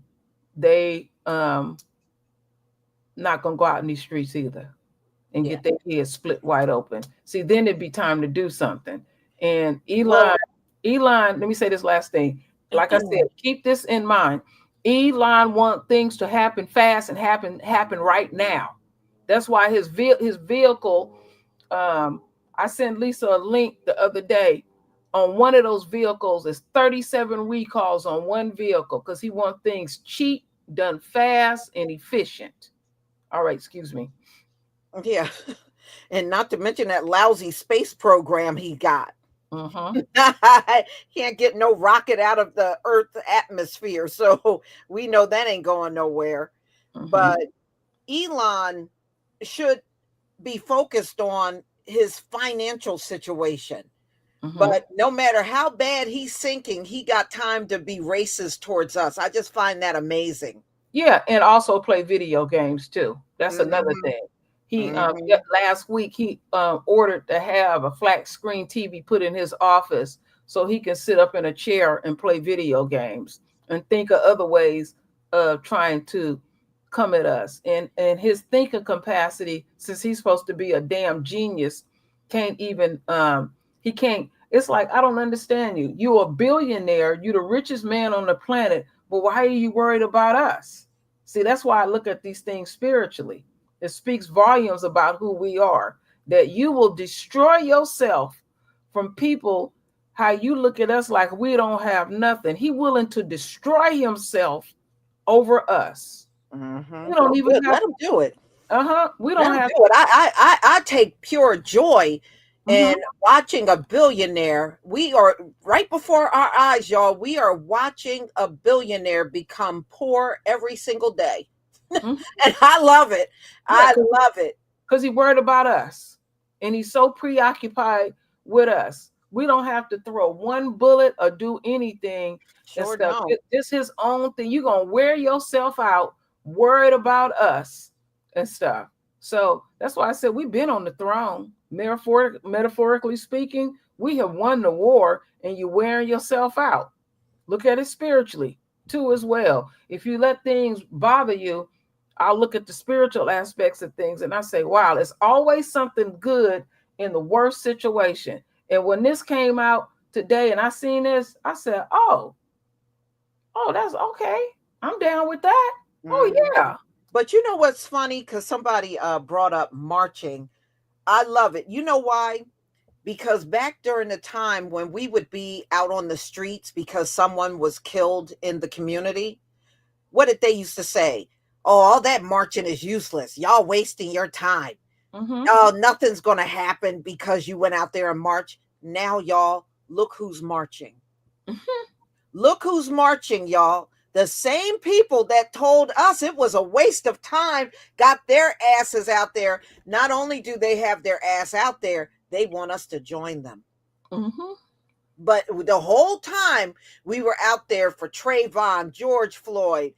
they not gonna go out in these streets either and Yeah. get their heads split wide open. See, then it'd be time to do something. And Well, Elon, let me say this last thing. Like I said, keep this in mind. Elon wants things to happen fast and happen right now. That's why his vehicle. I sent Lisa a link the other day. On one of those vehicles, is 37 recalls on one vehicle because he wants things cheap, done fast, and efficient. All right, excuse me. yeah. And not to mention that lousy space program he got. Uh-huh. Can't get no rocket out of the Earth atmosphere. So we know that ain't going nowhere. Uh-huh. But Elon should be focused on his financial situation. Uh-huh. But no matter how bad he's sinking, he got time to be racist towards us. I just find that amazing. Yeah, and also play video games too. That's another Hmm. thing. He Hmm. last week he ordered to have a flat screen TV put in his office so he can sit up in a chair and play video games and think of other ways of trying to come at us. And his thinking capacity, since he's supposed to be a damn genius, can't even he can't. It's like, I don't understand you. You're a billionaire. You're the richest man on the planet. But why are you worried about us? See, that's why I look at these things spiritually. It speaks volumes about who we are, that you will destroy yourself from people, how you look at us like we don't have nothing. He willing to destroy himself over us. Hmm. We don't Well, even good. have, Let him do it. we Let don't him have, do it. I take pure joy mhm. in watching a billionaire. We are right before our eyes, y'all. We are watching a billionaire become poor every single day. Mhm. And I love it. Yeah, I love it. because he worried about us and he's so preoccupied with us. We don't have to throw one bullet or do anything and Sure stuff. don't. It's his own thing. You're gonna wear yourself out worried about us and stuff. So that's why I said we've been on the throne. Metaphorically speaking, we have won the war, and you're wearing yourself out. Look at it spiritually too, as well. If you let things bother you, I'll look at the spiritual aspects of things and I say, wow, it's always something good in the worst situation. And when this came out today and I seen this, I said, oh, that's okay. I'm down with that. Oh, Mhm. yeah. But you know what's funny? Because somebody brought up marching. I love it. You know why? Because back during the time when we would be out on the streets because someone was killed in the community, what did they used to say? Oh, all that marching is useless. Y'all wasting your time. Mm-hmm. Oh, nothing's going to happen because you went out there and marched. Now, y'all, look who's marching. Look who's marching, y'all. The same people that told us it was a waste of time got their asses out there. Not only do they have their ass out there, they want us to join them. Mm-hmm. But the whole time we were out there for Trayvon, George Floyd,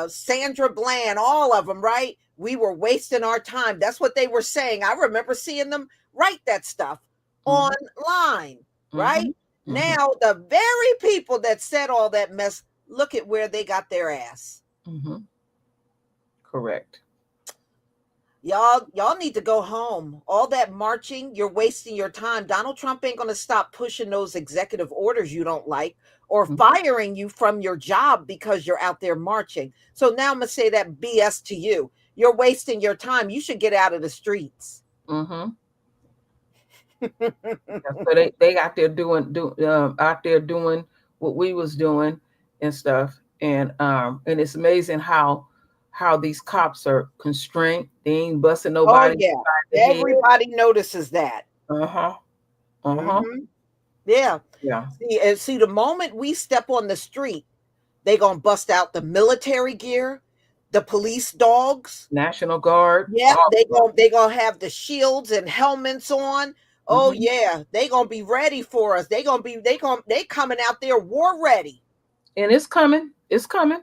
Sandra Bland, all of them, right? We were wasting our time. That's what they were saying. I remember seeing them write that stuff online, right? Mm-hmm. Mm-hmm. Now, the very people that said all that mess, look at where they got their ass. Mm-hmm. Correct. Y'all need to go home. All that marching, you're wasting your time. Donald Trump ain't going to stop pushing those executive orders you don't like or Mm-hmm. firing you from your job because you're out there marching. So now I'm going to say that BS to you. You're wasting your time. You should get out of the streets. Mm-hmm. Yeah, so they out there out there doing what we was doing and stuff, and it's amazing how these cops are constrained. They ain't busting Oh, nobody yeah. inside the head. Everybody notices that. Uh huh. Uh huh. Hmm. Yeah. Yeah. See, the moment we step on the street, they going to bust out the military gear, the police dogs. National Guard. Yep, Oh. they gonna have the shields and helmets on. Oh Mm-hmm. yeah, they gonna be ready for us. They coming out there war ready. And it's coming. It's coming.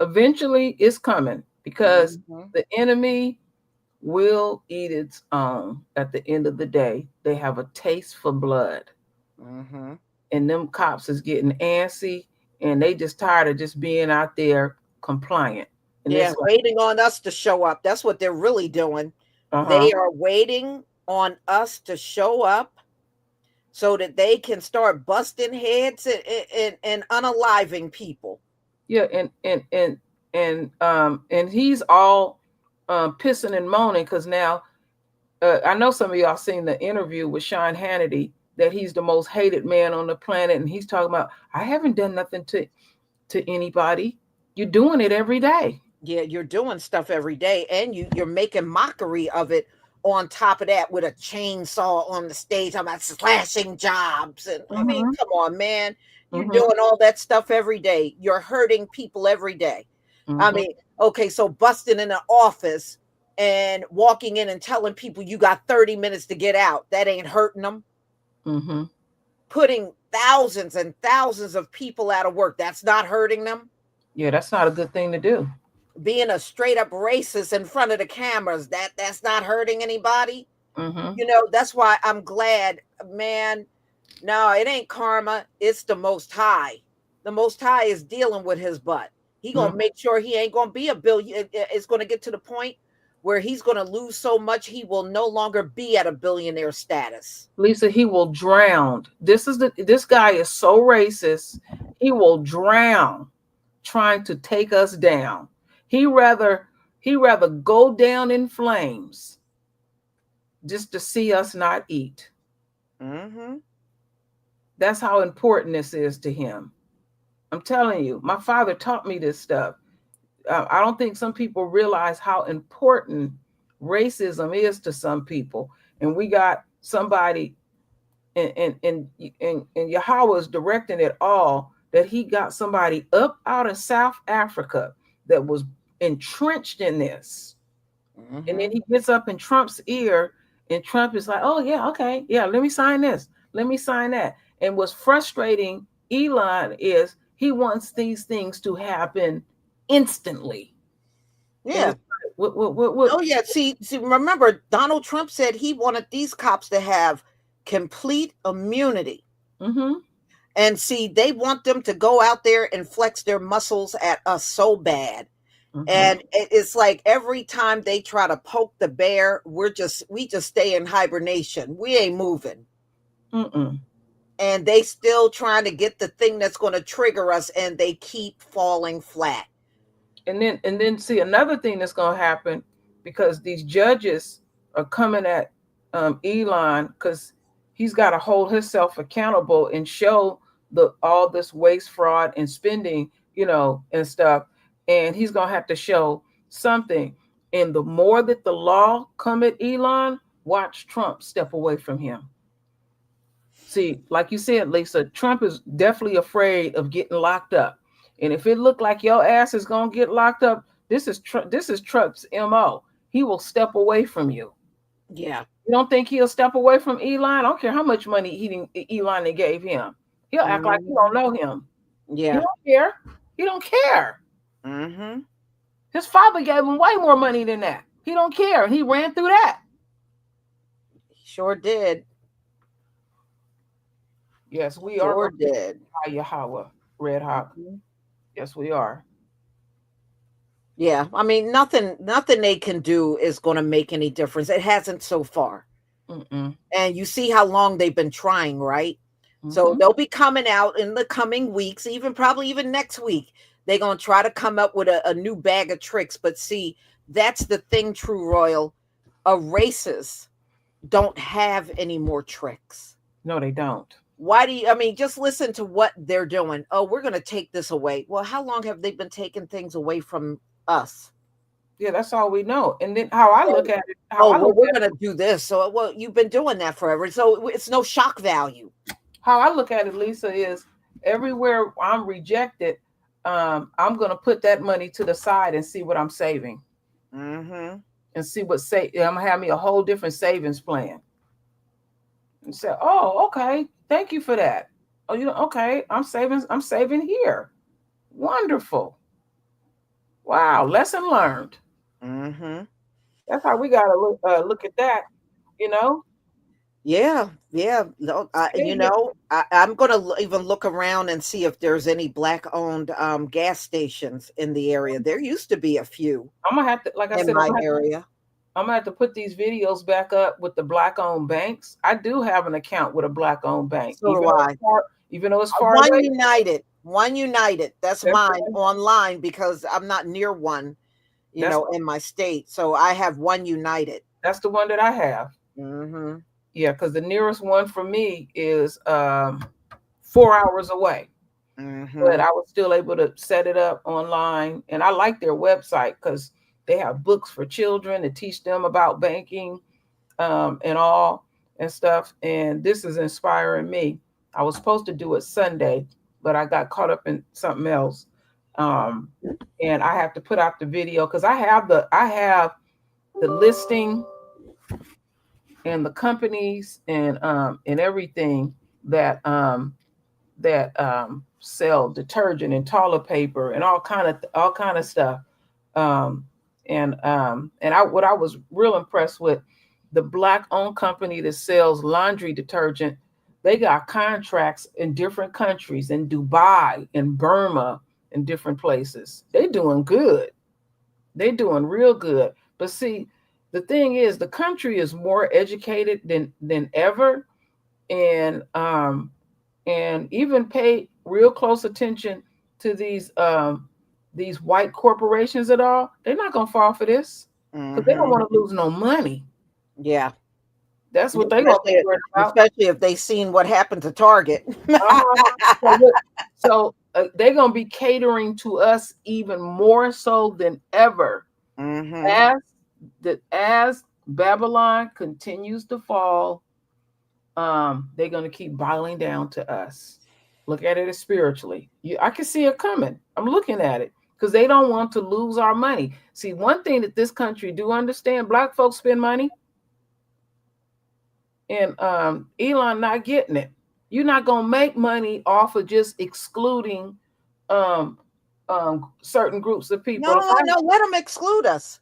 Eventually, it's coming because Hmm. the enemy will eat its own. At the end of the day, they have a taste for blood, Hmm. and them cops is getting antsy, and they just tired of just being out there compliant. And Yeah, it's like, waiting on us to show up. That's what they're really doing. uh huh, They are waiting on us to show up so that they can start busting heads and unaliving people. yeah, and he's all pissing and moaning because now I know some of y'all seen the interview with Sean Hannity that he's the most hated man on the planet, and he's talking about I haven't done nothing to anybody. You're doing it every day. Yeah, you're doing stuff every day and you're making mockery of it on top of that with a chainsaw on the stage. I'm about slashing jobs. And I mean, Mm-hmm. come on, man. You're Mm-hmm. doing all that stuff every day. You're hurting people every day. I Mm-hmm. mean, okay, so busting in an office and walking in and telling people you got 30 minutes to get out, that ain't hurting them. Mm-hmm. Putting thousands and thousands of people out of work, that's not hurting them. Yeah, that's not a good thing to do. Being a straight up racist in front of the cameras, that's not hurting anybody. Mm-hmm. That's why I'm glad, man. No, it ain't karma, it's the Most High. The Most High is dealing with his butt. He gonna Mm-hmm. make sure he ain't gonna be a billion. It's gonna get to the point where he's gonna lose so much he will no longer be at a billionaire status. Lisa, he will drown. This guy is so racist. He will drown trying to take us down. He rather he rather go down in flames just to see us not eat. Mm-hmm. That's how important this is to him. I'm telling you, my father taught me this stuff. I don't think some people realize how important racism is to some people. And we got somebody, and Yahweh is directing it all, that he got somebody up out of South Africa that was entrenched in this. And then Mm-hmm. he gets up in Trump's ear, and Trump is like, oh, yeah, okay, yeah, let me sign this, let me sign that. And what's frustrating Elon is he wants these things to happen instantly. And Yeah. it's what? Oh yeah. See, remember Donald Trump said he wanted these cops to have complete immunity. Mm-hmm. And see, they want them to go out there and flex their muscles at us so bad. Mm-hmm. And it's like every time they try to poke the bear, we just stay in hibernation. We ain't moving. Mm-mm. And they still trying to get the thing that's going to trigger us, and they keep falling flat. And then see another thing that's going to happen, because these judges are coming at Elon, because he's got to hold himself accountable and show the all this waste, fraud, and spending, and stuff, and he's going to have to show something. And the more that the law come at Elon, watch Trump step away from him. See, like you said, Lisa, Trump is definitely afraid of getting locked up. And if it looked like your ass is gonna get locked up, this is Trump's MO. He will step away from you. Yeah. You don't think he'll step away from Elon? I don't care how much money Elon they gave him. He'll act like you don't Mhm. know him. He Yeah. don't care. He don't care. Mhm. His father gave him way more money than that. He don't care. He ran through that. Sure did. Yes, we are Sure gonna be did. Yahweh, Red Hawk. Mhm. Yes, we are. Yeah. I mean, nothing they can do is going to make any difference. It hasn't so far. Mm-mm. And you see how long they've been trying, right? So Mm-hmm. they'll be coming out in the coming weeks, even probably even next week. They're going to try to come up with a new bag of tricks. But see, that's the thing, True Royal. Races don't have any more tricks. No, they don't. Why do you, I mean, just listen to what they're doing. Oh, we're going to take this away. Well, how long have they been taking things away from us? Yeah, that's all we know. And then how I look Oh, at it, how oh, I well, look we're at going to do this. So, well, you've been doing that forever. So it's no shock value. how I look at it, Lisa, is everywhere I'm rejected, I'm gonna put that money to the side and see what I'm saving, Mm-hmm. and see what say I'm gonna have me a whole different savings plan, and say, oh, okay, thank you for that. Oh, okay, I'm saving here. Wonderful. Wow, lesson learned. Mm-hmm. That's how we gotta look at that, you know. Yeah, yeah. No, I'm going to even look around and see if there's any black-owned gas stations in the area. There used to be a few I'm gonna have to, like I in said, my area. I'm gonna have to put these videos back up with the black-owned banks. I do have an account with a black-owned bank, So do I. even though it's far One away. United, One United. That's That's the mine one. online because I'm not near one, That's in my state. So I have One United. that's the one that I have. Mm-hmm. Yeah, because the nearest one for me is 4 hours away. But Mm-hmm. I was still able to set it up online, and I like their website because they have books for children to teach them about banking, and all and stuff. And this is inspiring me. I was supposed to do it Sunday, but I got caught up in something else. Um, and I have to put out the video because I have the listing and the companies and everything that sell detergent and toilet paper and all kind of stuff. Um, and I what I was real impressed with, the black owned company that sells laundry detergent. They got contracts in different countries, in Dubai, in Burma, in different places. They doing good. They doing real good. But see, the thing is, the country is more educated than ever, and even pay real close attention to these white corporations at all. They're not gonna fall for this because they don't Mm-hmm. want to lose no money. Yeah. That's what they gonna be Especially, worried about. especially if they seen what happened to Target. Uh-huh. So they're gonna be catering to us even more so than ever, Mm-hmm. as as Babylon continues to fall. They're gonna keep bottling down to us. Look at it as spiritually. I can see it coming. I'm looking at it because they don't want to lose our money. See, one thing that this country do understand: black folks spend money, and Elon not getting it. You're not gonna make money off of just excluding um, certain groups of No, people. no, let them exclude us.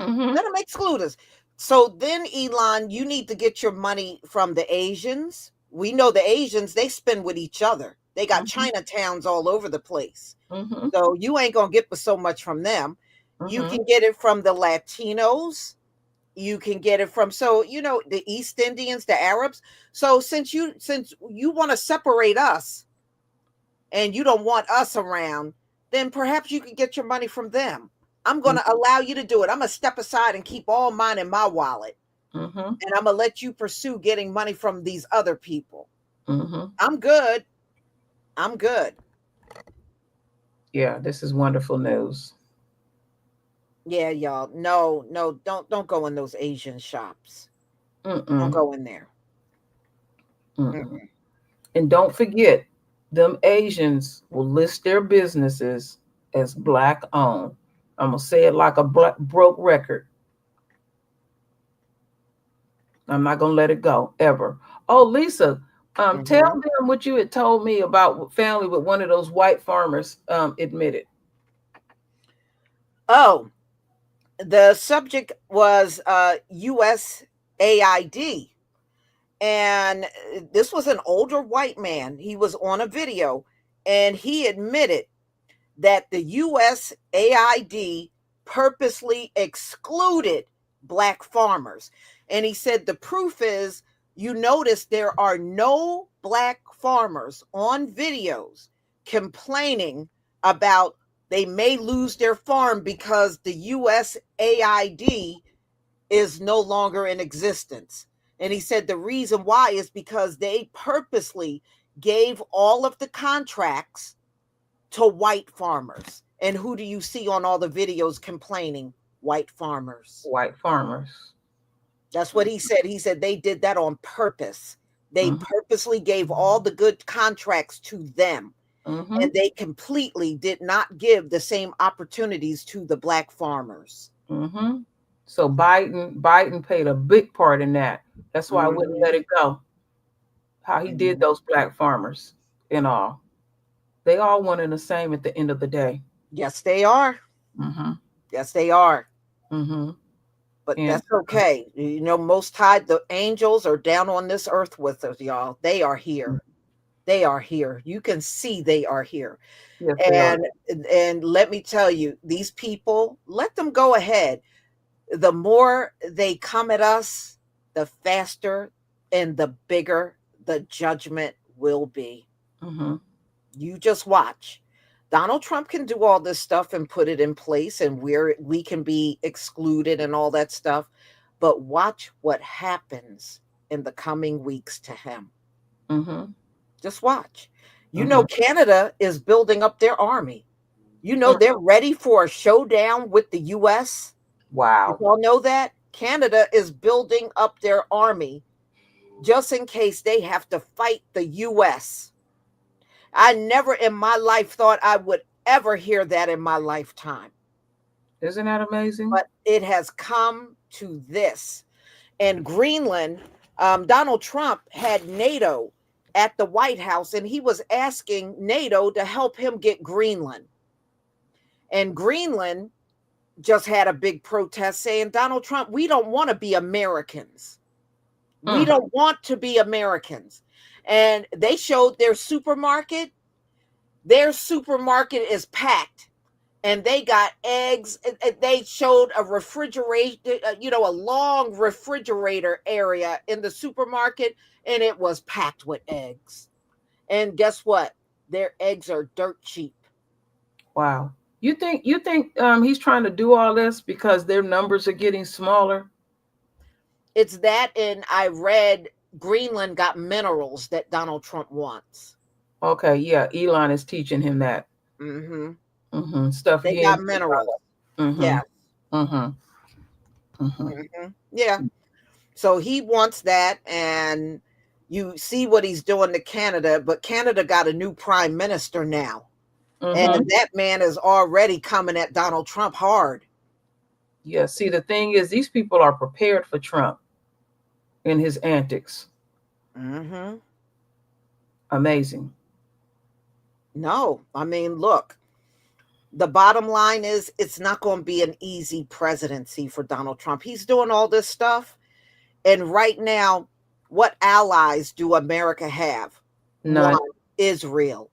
Mm-hmm. Let them exclude us. So then, Elon, you need to get your money from the Asians. We know the Asians, they spend with each other. They got Mm-hmm. Chinatowns all over the place. Mm-hmm. So you ain't going to get so much from them. You Mm-hmm. can get it from the Latinos. You can get it from, so, the East Indians, the Arabs. So since you want to separate us and you don't want us around, then perhaps you can get your money from them. I'm going to allow you to do it. I'm going to step aside and keep all mine in my wallet. Mm-hmm. And I'm going to let you pursue getting money from these other people. Mm-hmm. I'm good. I'm good. Yeah, this is wonderful news. Yeah, y'all. No, no, don't go in those Asian shops. Don't Mm-mm. go in there. Mm-mm. Mm-mm. And don't forget, them Asians will list their businesses as black owned. I'm gonna say it like a broke record. I'm not gonna let it go ever. Oh, Lisa, tell Mm-hmm. them what you had told me about family with one of those white farmers admitted. Oh, the subject was USAID. And this was an older white man. He was on a video and he admitted that the USAID purposely excluded black farmers. And he said the proof is, you notice there are no black farmers on videos complaining about they may lose their farm because the USAID is no longer in existence. And he said the reason why is because they purposely gave all of the contracts to white farmers. And who do you see on all the videos complaining? White farmers. White farmers. That's what he said. He said they did that on purpose. They Mm-hmm. purposely gave all the good contracts to them. Mm-hmm. And they completely did not give the same opportunities to the black farmers. Mm-hmm. So Biden played a big part in that. That's why I wouldn't let Mm-hmm. it go. How he did Mm-hmm. those black farmers and all. They all one and the same at the end of the day. Yes, they are. Mm-hmm. Yes, they are. Mm-hmm. But And that's okay. Most High, the angels are down on this earth with us, y'all. They are here. They are here. You can see they are here. yes, they are. And let me tell you, these people, let them go ahead. The more they come at us, the faster and the bigger the judgment will be. Mm-hmm. You just watch. Donald Trump can do all this stuff and put it in place, and we can be excluded and all that stuff. But watch what happens in the coming weeks to him. Mm-hmm. Just watch. Mm-hmm. Canada is building up their army. They're ready for a showdown with the US. Did Wow. y'all know that? Canada is building up their army just in case they have to fight the US. I never in my life thought I would ever hear that in my lifetime. Isn't that amazing? But it has come to this. And Greenland, Donald Trump had NATO at the White House, and he was asking NATO to help him get Greenland. And Greenland just had a big protest saying, Donald Trump, we don't want to be Americans. We Mm. don't want to be Americans. And they showed their supermarket. Their supermarket is packed and they got eggs. They showed a refrigerator, a long refrigerator area in the supermarket, and it was packed with eggs. And guess what? Their eggs are dirt cheap. Wow. You think he's trying to do all this because their numbers are getting smaller? It's that, and I read Greenland got minerals that Donald Trump wants. Okay, yeah. Elon is teaching him that. Mm-hmm. Stuff They he got ain't. minerals. Mm-hmm. Yeah. Mm-hmm. Mm-hmm. Mm-hmm. Yeah. So he wants that, and you see what he's doing to Canada, but Canada got a new prime minister now. Mm-hmm. And that man is already coming at Donald Trump hard. Yeah. See, the thing is, these people are prepared for Trump and his antics. Mm-hmm. Amazing. No, I mean, look, the bottom line is it's not going to be an easy presidency for Donald Trump. He's doing all this stuff. And right now, what allies do America have? None. One, Israel.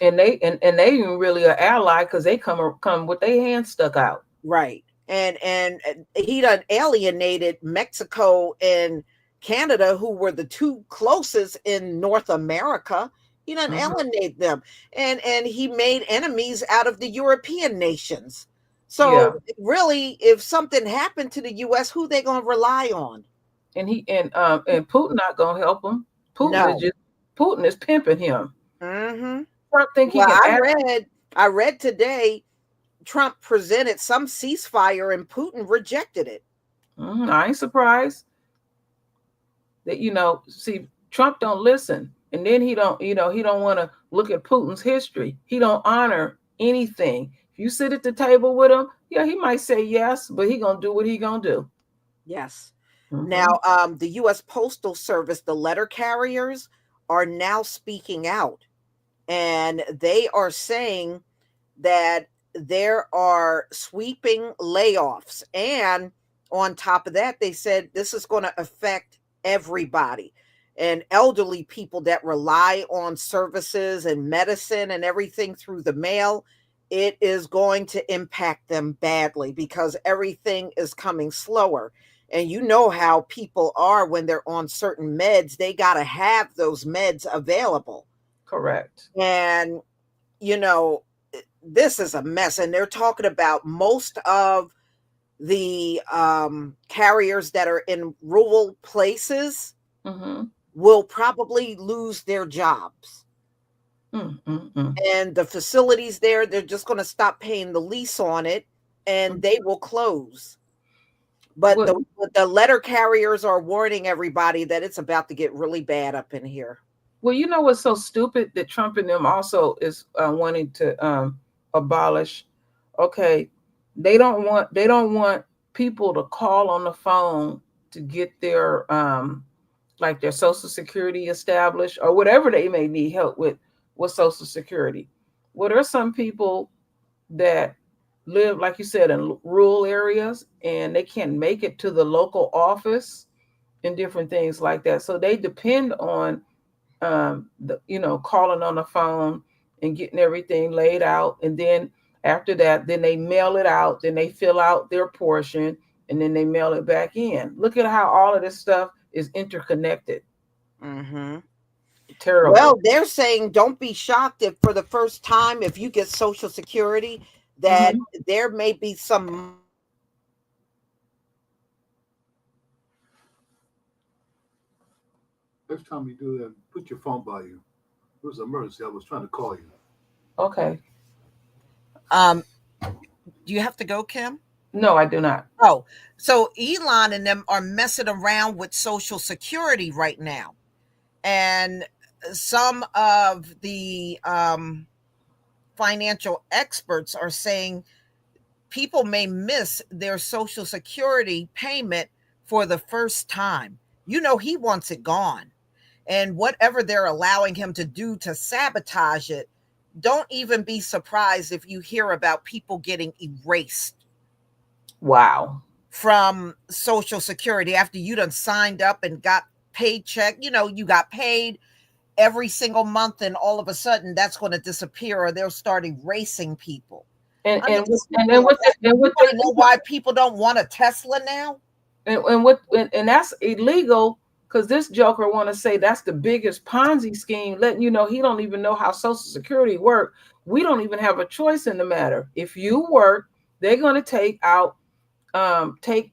And they even really an ally because they come with their hands stuck out. Right. And he done alienated Mexico and Canada, who were the two closest in North America. He done alienate them. And he made enemies out of the European nations. So really, if something happened to the US, who they gonna rely on? And Putin not gonna help him. Putin is pimping him. Mm-hmm. Trump think he Well, can I read today Trump presented some ceasefire and Putin rejected it. I ain't surprised that, see, Trump don't listen. And then he don't want to look at Putin's history. He don't honor anything. If you sit at the table with him, yeah, he might say yes, but he gonna do what he gonna do. Yes. Now, the U.S. Postal Service, the letter carriers, are now speaking out, and they are saying that there are sweeping layoffs. And on top of that, they said this is going to affect everybody, and elderly people that rely on services and medicine and everything through the mail. It is going to impact them badly because everything is coming slower. And you know how people are when they're on certain meds, they got to have those meds available. Correct. And, this is a mess. And they're talking about most of the carriers that are in rural places will probably lose their jobs. And the facilities there, they're just going to stop paying the lease on it and they will close. But the letter carriers are warning everybody that it's about to get really bad up in here. Well, you know what's so stupid that Trump and them also is wanting to abolish. Okay, they don't want people to call on the phone to get their like their Social Security established or whatever they may need help with Social Security. Well, there's some people that live, like you said, in rural areas and they can't make it to the local office and different things like that. So they depend on calling on the phone and getting everything laid out. And then after that, then they mail it out, then they fill out their portion and then they mail it back in. Look at how all of this stuff is interconnected. Terrible. Well, they're saying don't be shocked if for the first time, if you get Social Security, that there may be some. Next time you do that, put your phone by you. It was an emergency. I was trying to call you. Okay. Do you have to go, Kim? No, I do not. Oh, so Elon and them are messing around with Social Security right now. And some of the financial experts are saying people may miss their Social Security payment for the first time. He wants it gone. And whatever they're allowing him to do to sabotage it, don't even be surprised if you hear about people getting erased. Wow. From Social Security after you done signed up and got paycheck. You got paid every single month and all of a sudden that's going to disappear or they'll start erasing people. And then know why people don't want a Tesla now? And that's illegal. Because this joker want to say that's the biggest Ponzi scheme, letting you know he don't even know how Social Security work. We don't even have a choice in the matter. If you work, they're going to take out, take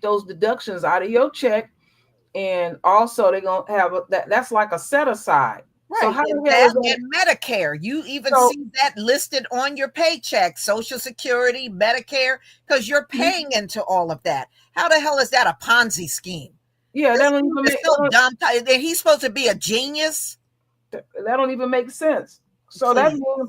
those deductions out of your check, and also they're going to have that's like a set aside. Right. So how the hell is that? And Medicare, you even see that listed on your paycheck, Social Security, Medicare, because you're paying into all of that. How the hell is that a Ponzi scheme? Yeah, that don't even make so dumb. He's supposed to be a genius. That don't even make sense. So that means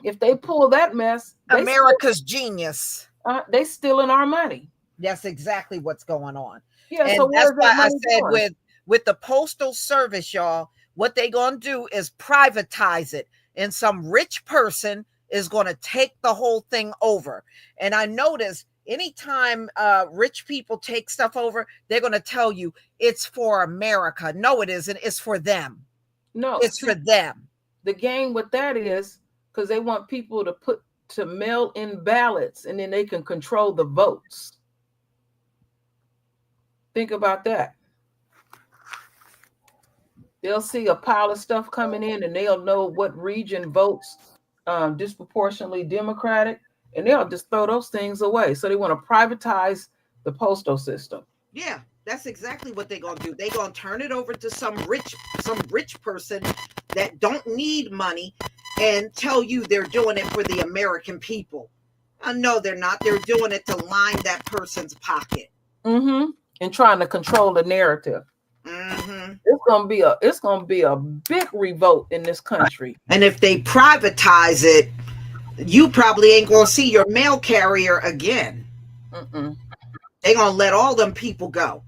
if they pull that mess, America's genius. They stealing our money. That's exactly what's going on. Yeah, and so that's why I said with the Postal Service, y'all, what they gonna do is privatize it, and some rich person is going to take the whole thing over. And I notice anytime rich people take stuff over, they're going to tell you it's for America. No, it isn't. It's for them. No, It's for them. The game with that is because they want people to mail in ballots, and then they can control the votes. Think about that. They'll see a pile of stuff coming in, and they'll know what region votes disproportionately Democratic, and they'll just throw those things away. So they want to privatize the postal system. Yeah, that's exactly what they're gonna do. They're gonna turn it over to some rich person that don't need money and tell you they're doing it for the American people. No, they're not. They're doing it to line that person's pocket. Mm-hmm. And trying to control the narrative. Mm-hmm. It's gonna be a big revolt in this country. And if they privatize it, you probably ain't gonna see your mail carrier again. Mm-mm. They're gonna let all them people go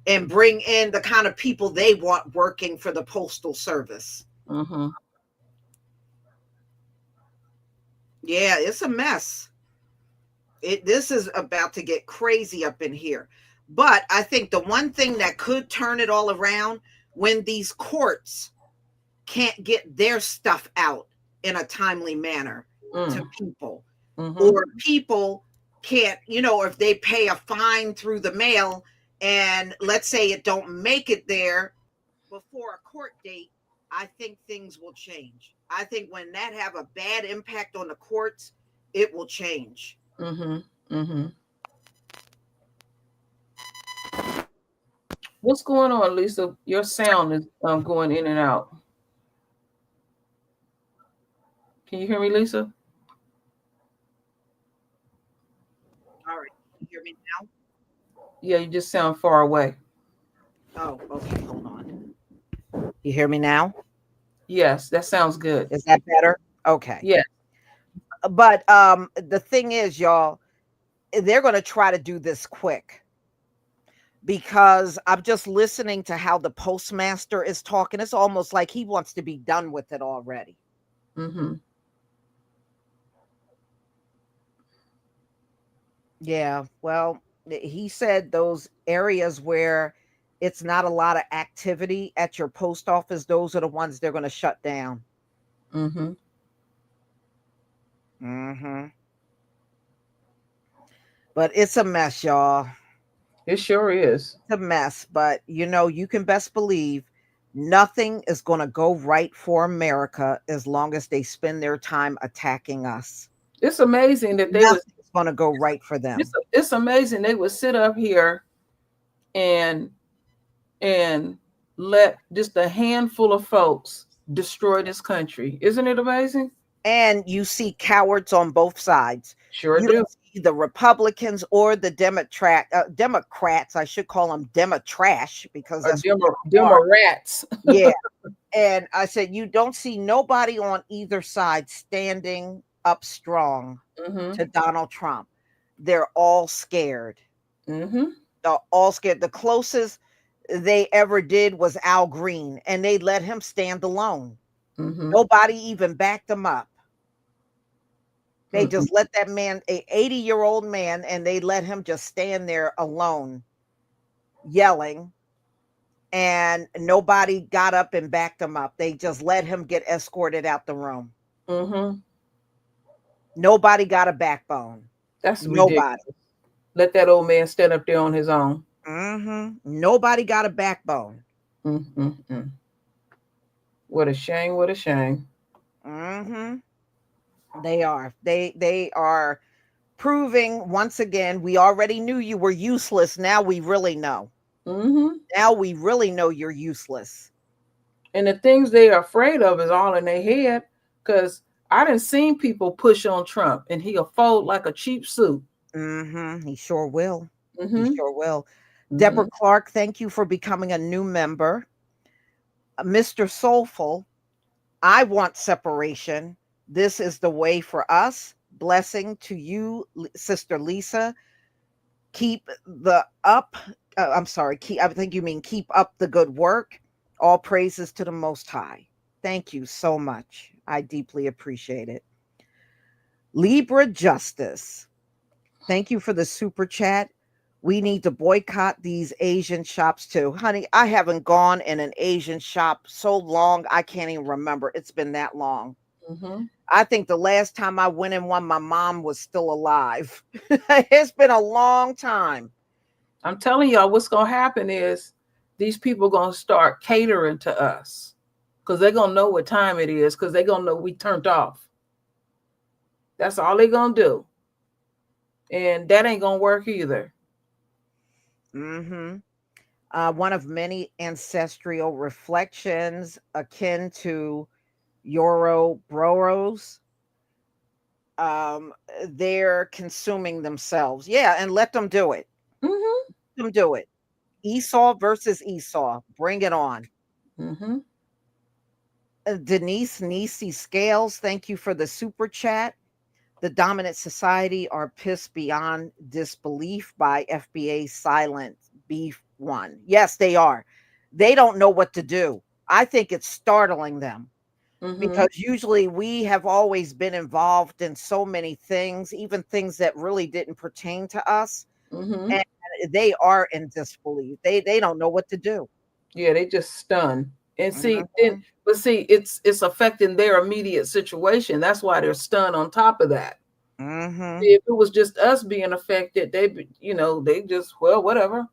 and bring in the kind of people they want working for the Postal Service. Mm-hmm. Yeah, it's a mess. This is about to get crazy up in here. But I think the one thing that could turn it all around, when these courts can't get their stuff out in a timely manner to people, or people can't, if they pay a fine through the mail and let's say it don't make it there before a court date, I think things will change. I think when that have a bad impact on the courts, it will change. Mm-hmm. Mm-hmm. What's going on, Lisa? Your sound is going in and out. Can you hear me, Lisa? All right. Can you hear me now? Yeah, you just sound far away. Oh, okay. Hold on. You hear me now? Yes, that sounds good. Is that better? Okay. Yeah. But the thing is, y'all, they're going to try to do this quick. Because I'm just listening to how the postmaster is talking. It's almost like he wants to be done with it already. Mm-hmm. Yeah, well, he said those areas where it's not a lot of activity at your post office, those are the ones they're going to shut down. Mm-hmm. Mm-hmm. But it's a mess, y'all. It sure is. It's a mess, but you can best believe nothing is going to go right for America as long as they spend their time attacking us. It's amazing that Nothing's going to go right for them. It's amazing they would sit up here and let just a handful of folks destroy this country. Isn't it amazing? And you see cowards on both sides. Sure You do. don't see the Republicans or the Democrats. I should call them Demo-trash because that's Demo-rats. Yeah. And I said, you don't see nobody on either side standing up strong to Donald Trump. They're all scared. Mm-hmm. They're all scared. The closest they ever did was Al Green, and they let him stand alone. Mm-hmm. Nobody even backed him up. They just let that man, a 80-year-old man, and they let him just stand there alone, yelling, and nobody got up and backed him up. They just let him get escorted out the room. Mm-hmm. Nobody got a backbone. That's nobody. Ridiculous. Let that old man stand up there on his own. Mm-hmm. Nobody got a backbone. Mm-hmm. What a shame! What a shame. Mm-hmm. They are. They are proving once again. We already knew you were useless. Now we really know. Mm-hmm. Now we really know you're useless. And the things they are afraid of is all in their head. Because I done seen people push on Trump, and he'll fold like a cheap suit. Mm-hmm. He sure will. Mm-hmm. He sure will. Mm-hmm. Deborah Clark, thank you for becoming a new member. Mr. Soulful, I want separation. This is the way for us. Blessing to you, Sister Lisa. Keep the up. I'm sorry. I think you mean keep up the good work. All praises to the Most High. Thank you so much. I deeply appreciate it. Libra Justice, thank you for the super chat. We need to boycott these Asian shops too. Honey, I haven't gone in an Asian shop so long, I can't even remember. It's been that long. Mm-hmm. I think the last time I went in one, my mom was still alive. It's been a long time. I'm telling y'all, what's gonna happen is these people gonna start catering to us because they're gonna know what time it is because they're gonna know we turned off. That's all they're gonna do, and that ain't gonna work either. Mm-hmm. One of many ancestral reflections akin to Ouroboros. Um, they're consuming themselves. Yeah, and let them do it. Mm-hmm. Let them do it. Esau versus Esau. Bring it on. Mm-hmm. Denise Nisi Scales, thank you for the super chat. The dominant society are pissed beyond disbelief by FBA silent beef one. Yes, they are. They don't know what to do. I think it's startling them Mm-hmm. because usually we have always been involved in so many things, even things that really didn't pertain to us. Mm-hmm. And they are in disbelief. They don't know what to do. Yeah, they just stunned. And see, then Mhm, but see, it's affecting their immediate situation. That's why they're stunned on top of that. mhm, If it was just us being affected, they just, well, whatever,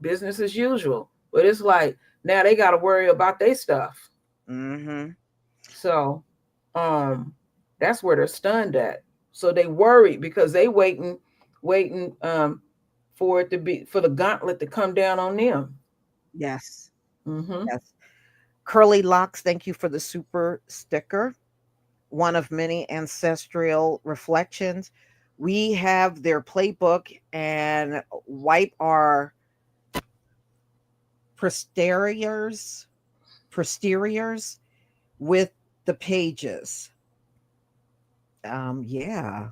business as usual. But it's like now they got to worry about their stuff. mhm. So, um, that's where they're stunned at. So they worry because they waiting, for it to be for the gauntlet to come down on them. Yes, Mm-hmm. yes. Curly Locks, thank you for the super sticker. One of many ancestral reflections. We have their playbook and wipe our posteriors, posteriors with the pages. Yeah.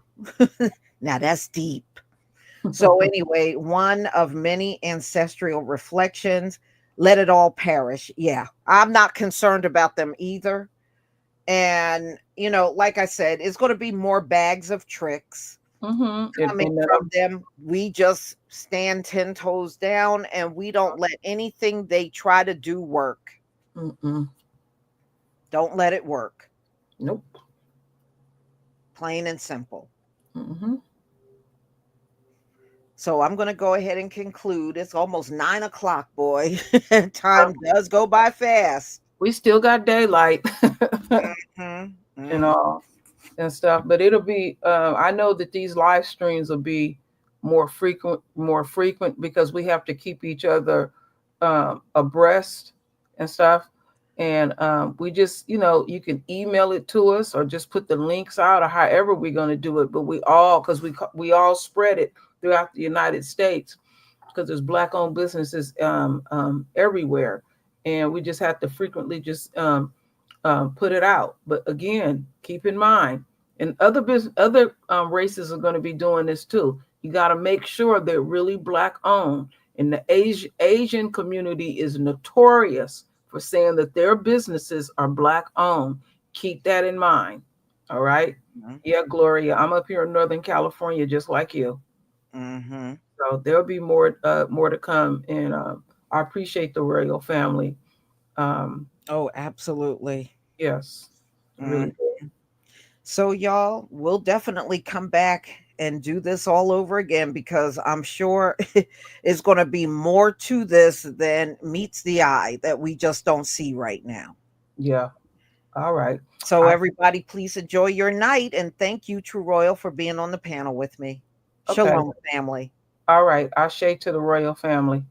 Now that's deep. So anyway, one of many ancestral reflections. Let it all perish. Yeah, I'm not concerned about them either. And like I said, it's going to be more bags of tricks Mm-hmm. coming from them. We just stand 10 toes down and we don't let anything they try to do work. Mm-mm. Don't let it work. Nope. Plain and simple. Mm-hmm. So I'm going to go ahead and conclude. It's almost 9 o'clock, boy. Time does go by fast. We still got daylight. Mhm, and mhm. all and stuff. But it'll be. I know that these live streams will be more frequent because we have to keep each other abreast and stuff. And we just, you can email it to us or just put the links out or however we're going to do it. But because we all spread it throughout the United States because there's Black-owned businesses everywhere, and we just have to frequently just put it out. But again, keep in mind, and other races are going to be doing this too. You got to make sure they're really Black-owned. And the Asian community is notorious for saying that their businesses are Black-owned. Keep that in mind. All right. Mhm, Yeah, Gloria, I'm up here in Northern California just like you. mhm. So there'll be more to come, and I appreciate the royal family. Um, Oh, absolutely. yes, Mm. really do. So, y'all, we'll definitely come back and do this all over again because I'm sure it's going to be more to this than meets the eye that we just don't see right now. Yeah. All right. So, I, everybody, please enjoy your night and thank you, True Royal, for being on the panel with me. okay. Shalom, family. All right. Ashe to the royal family.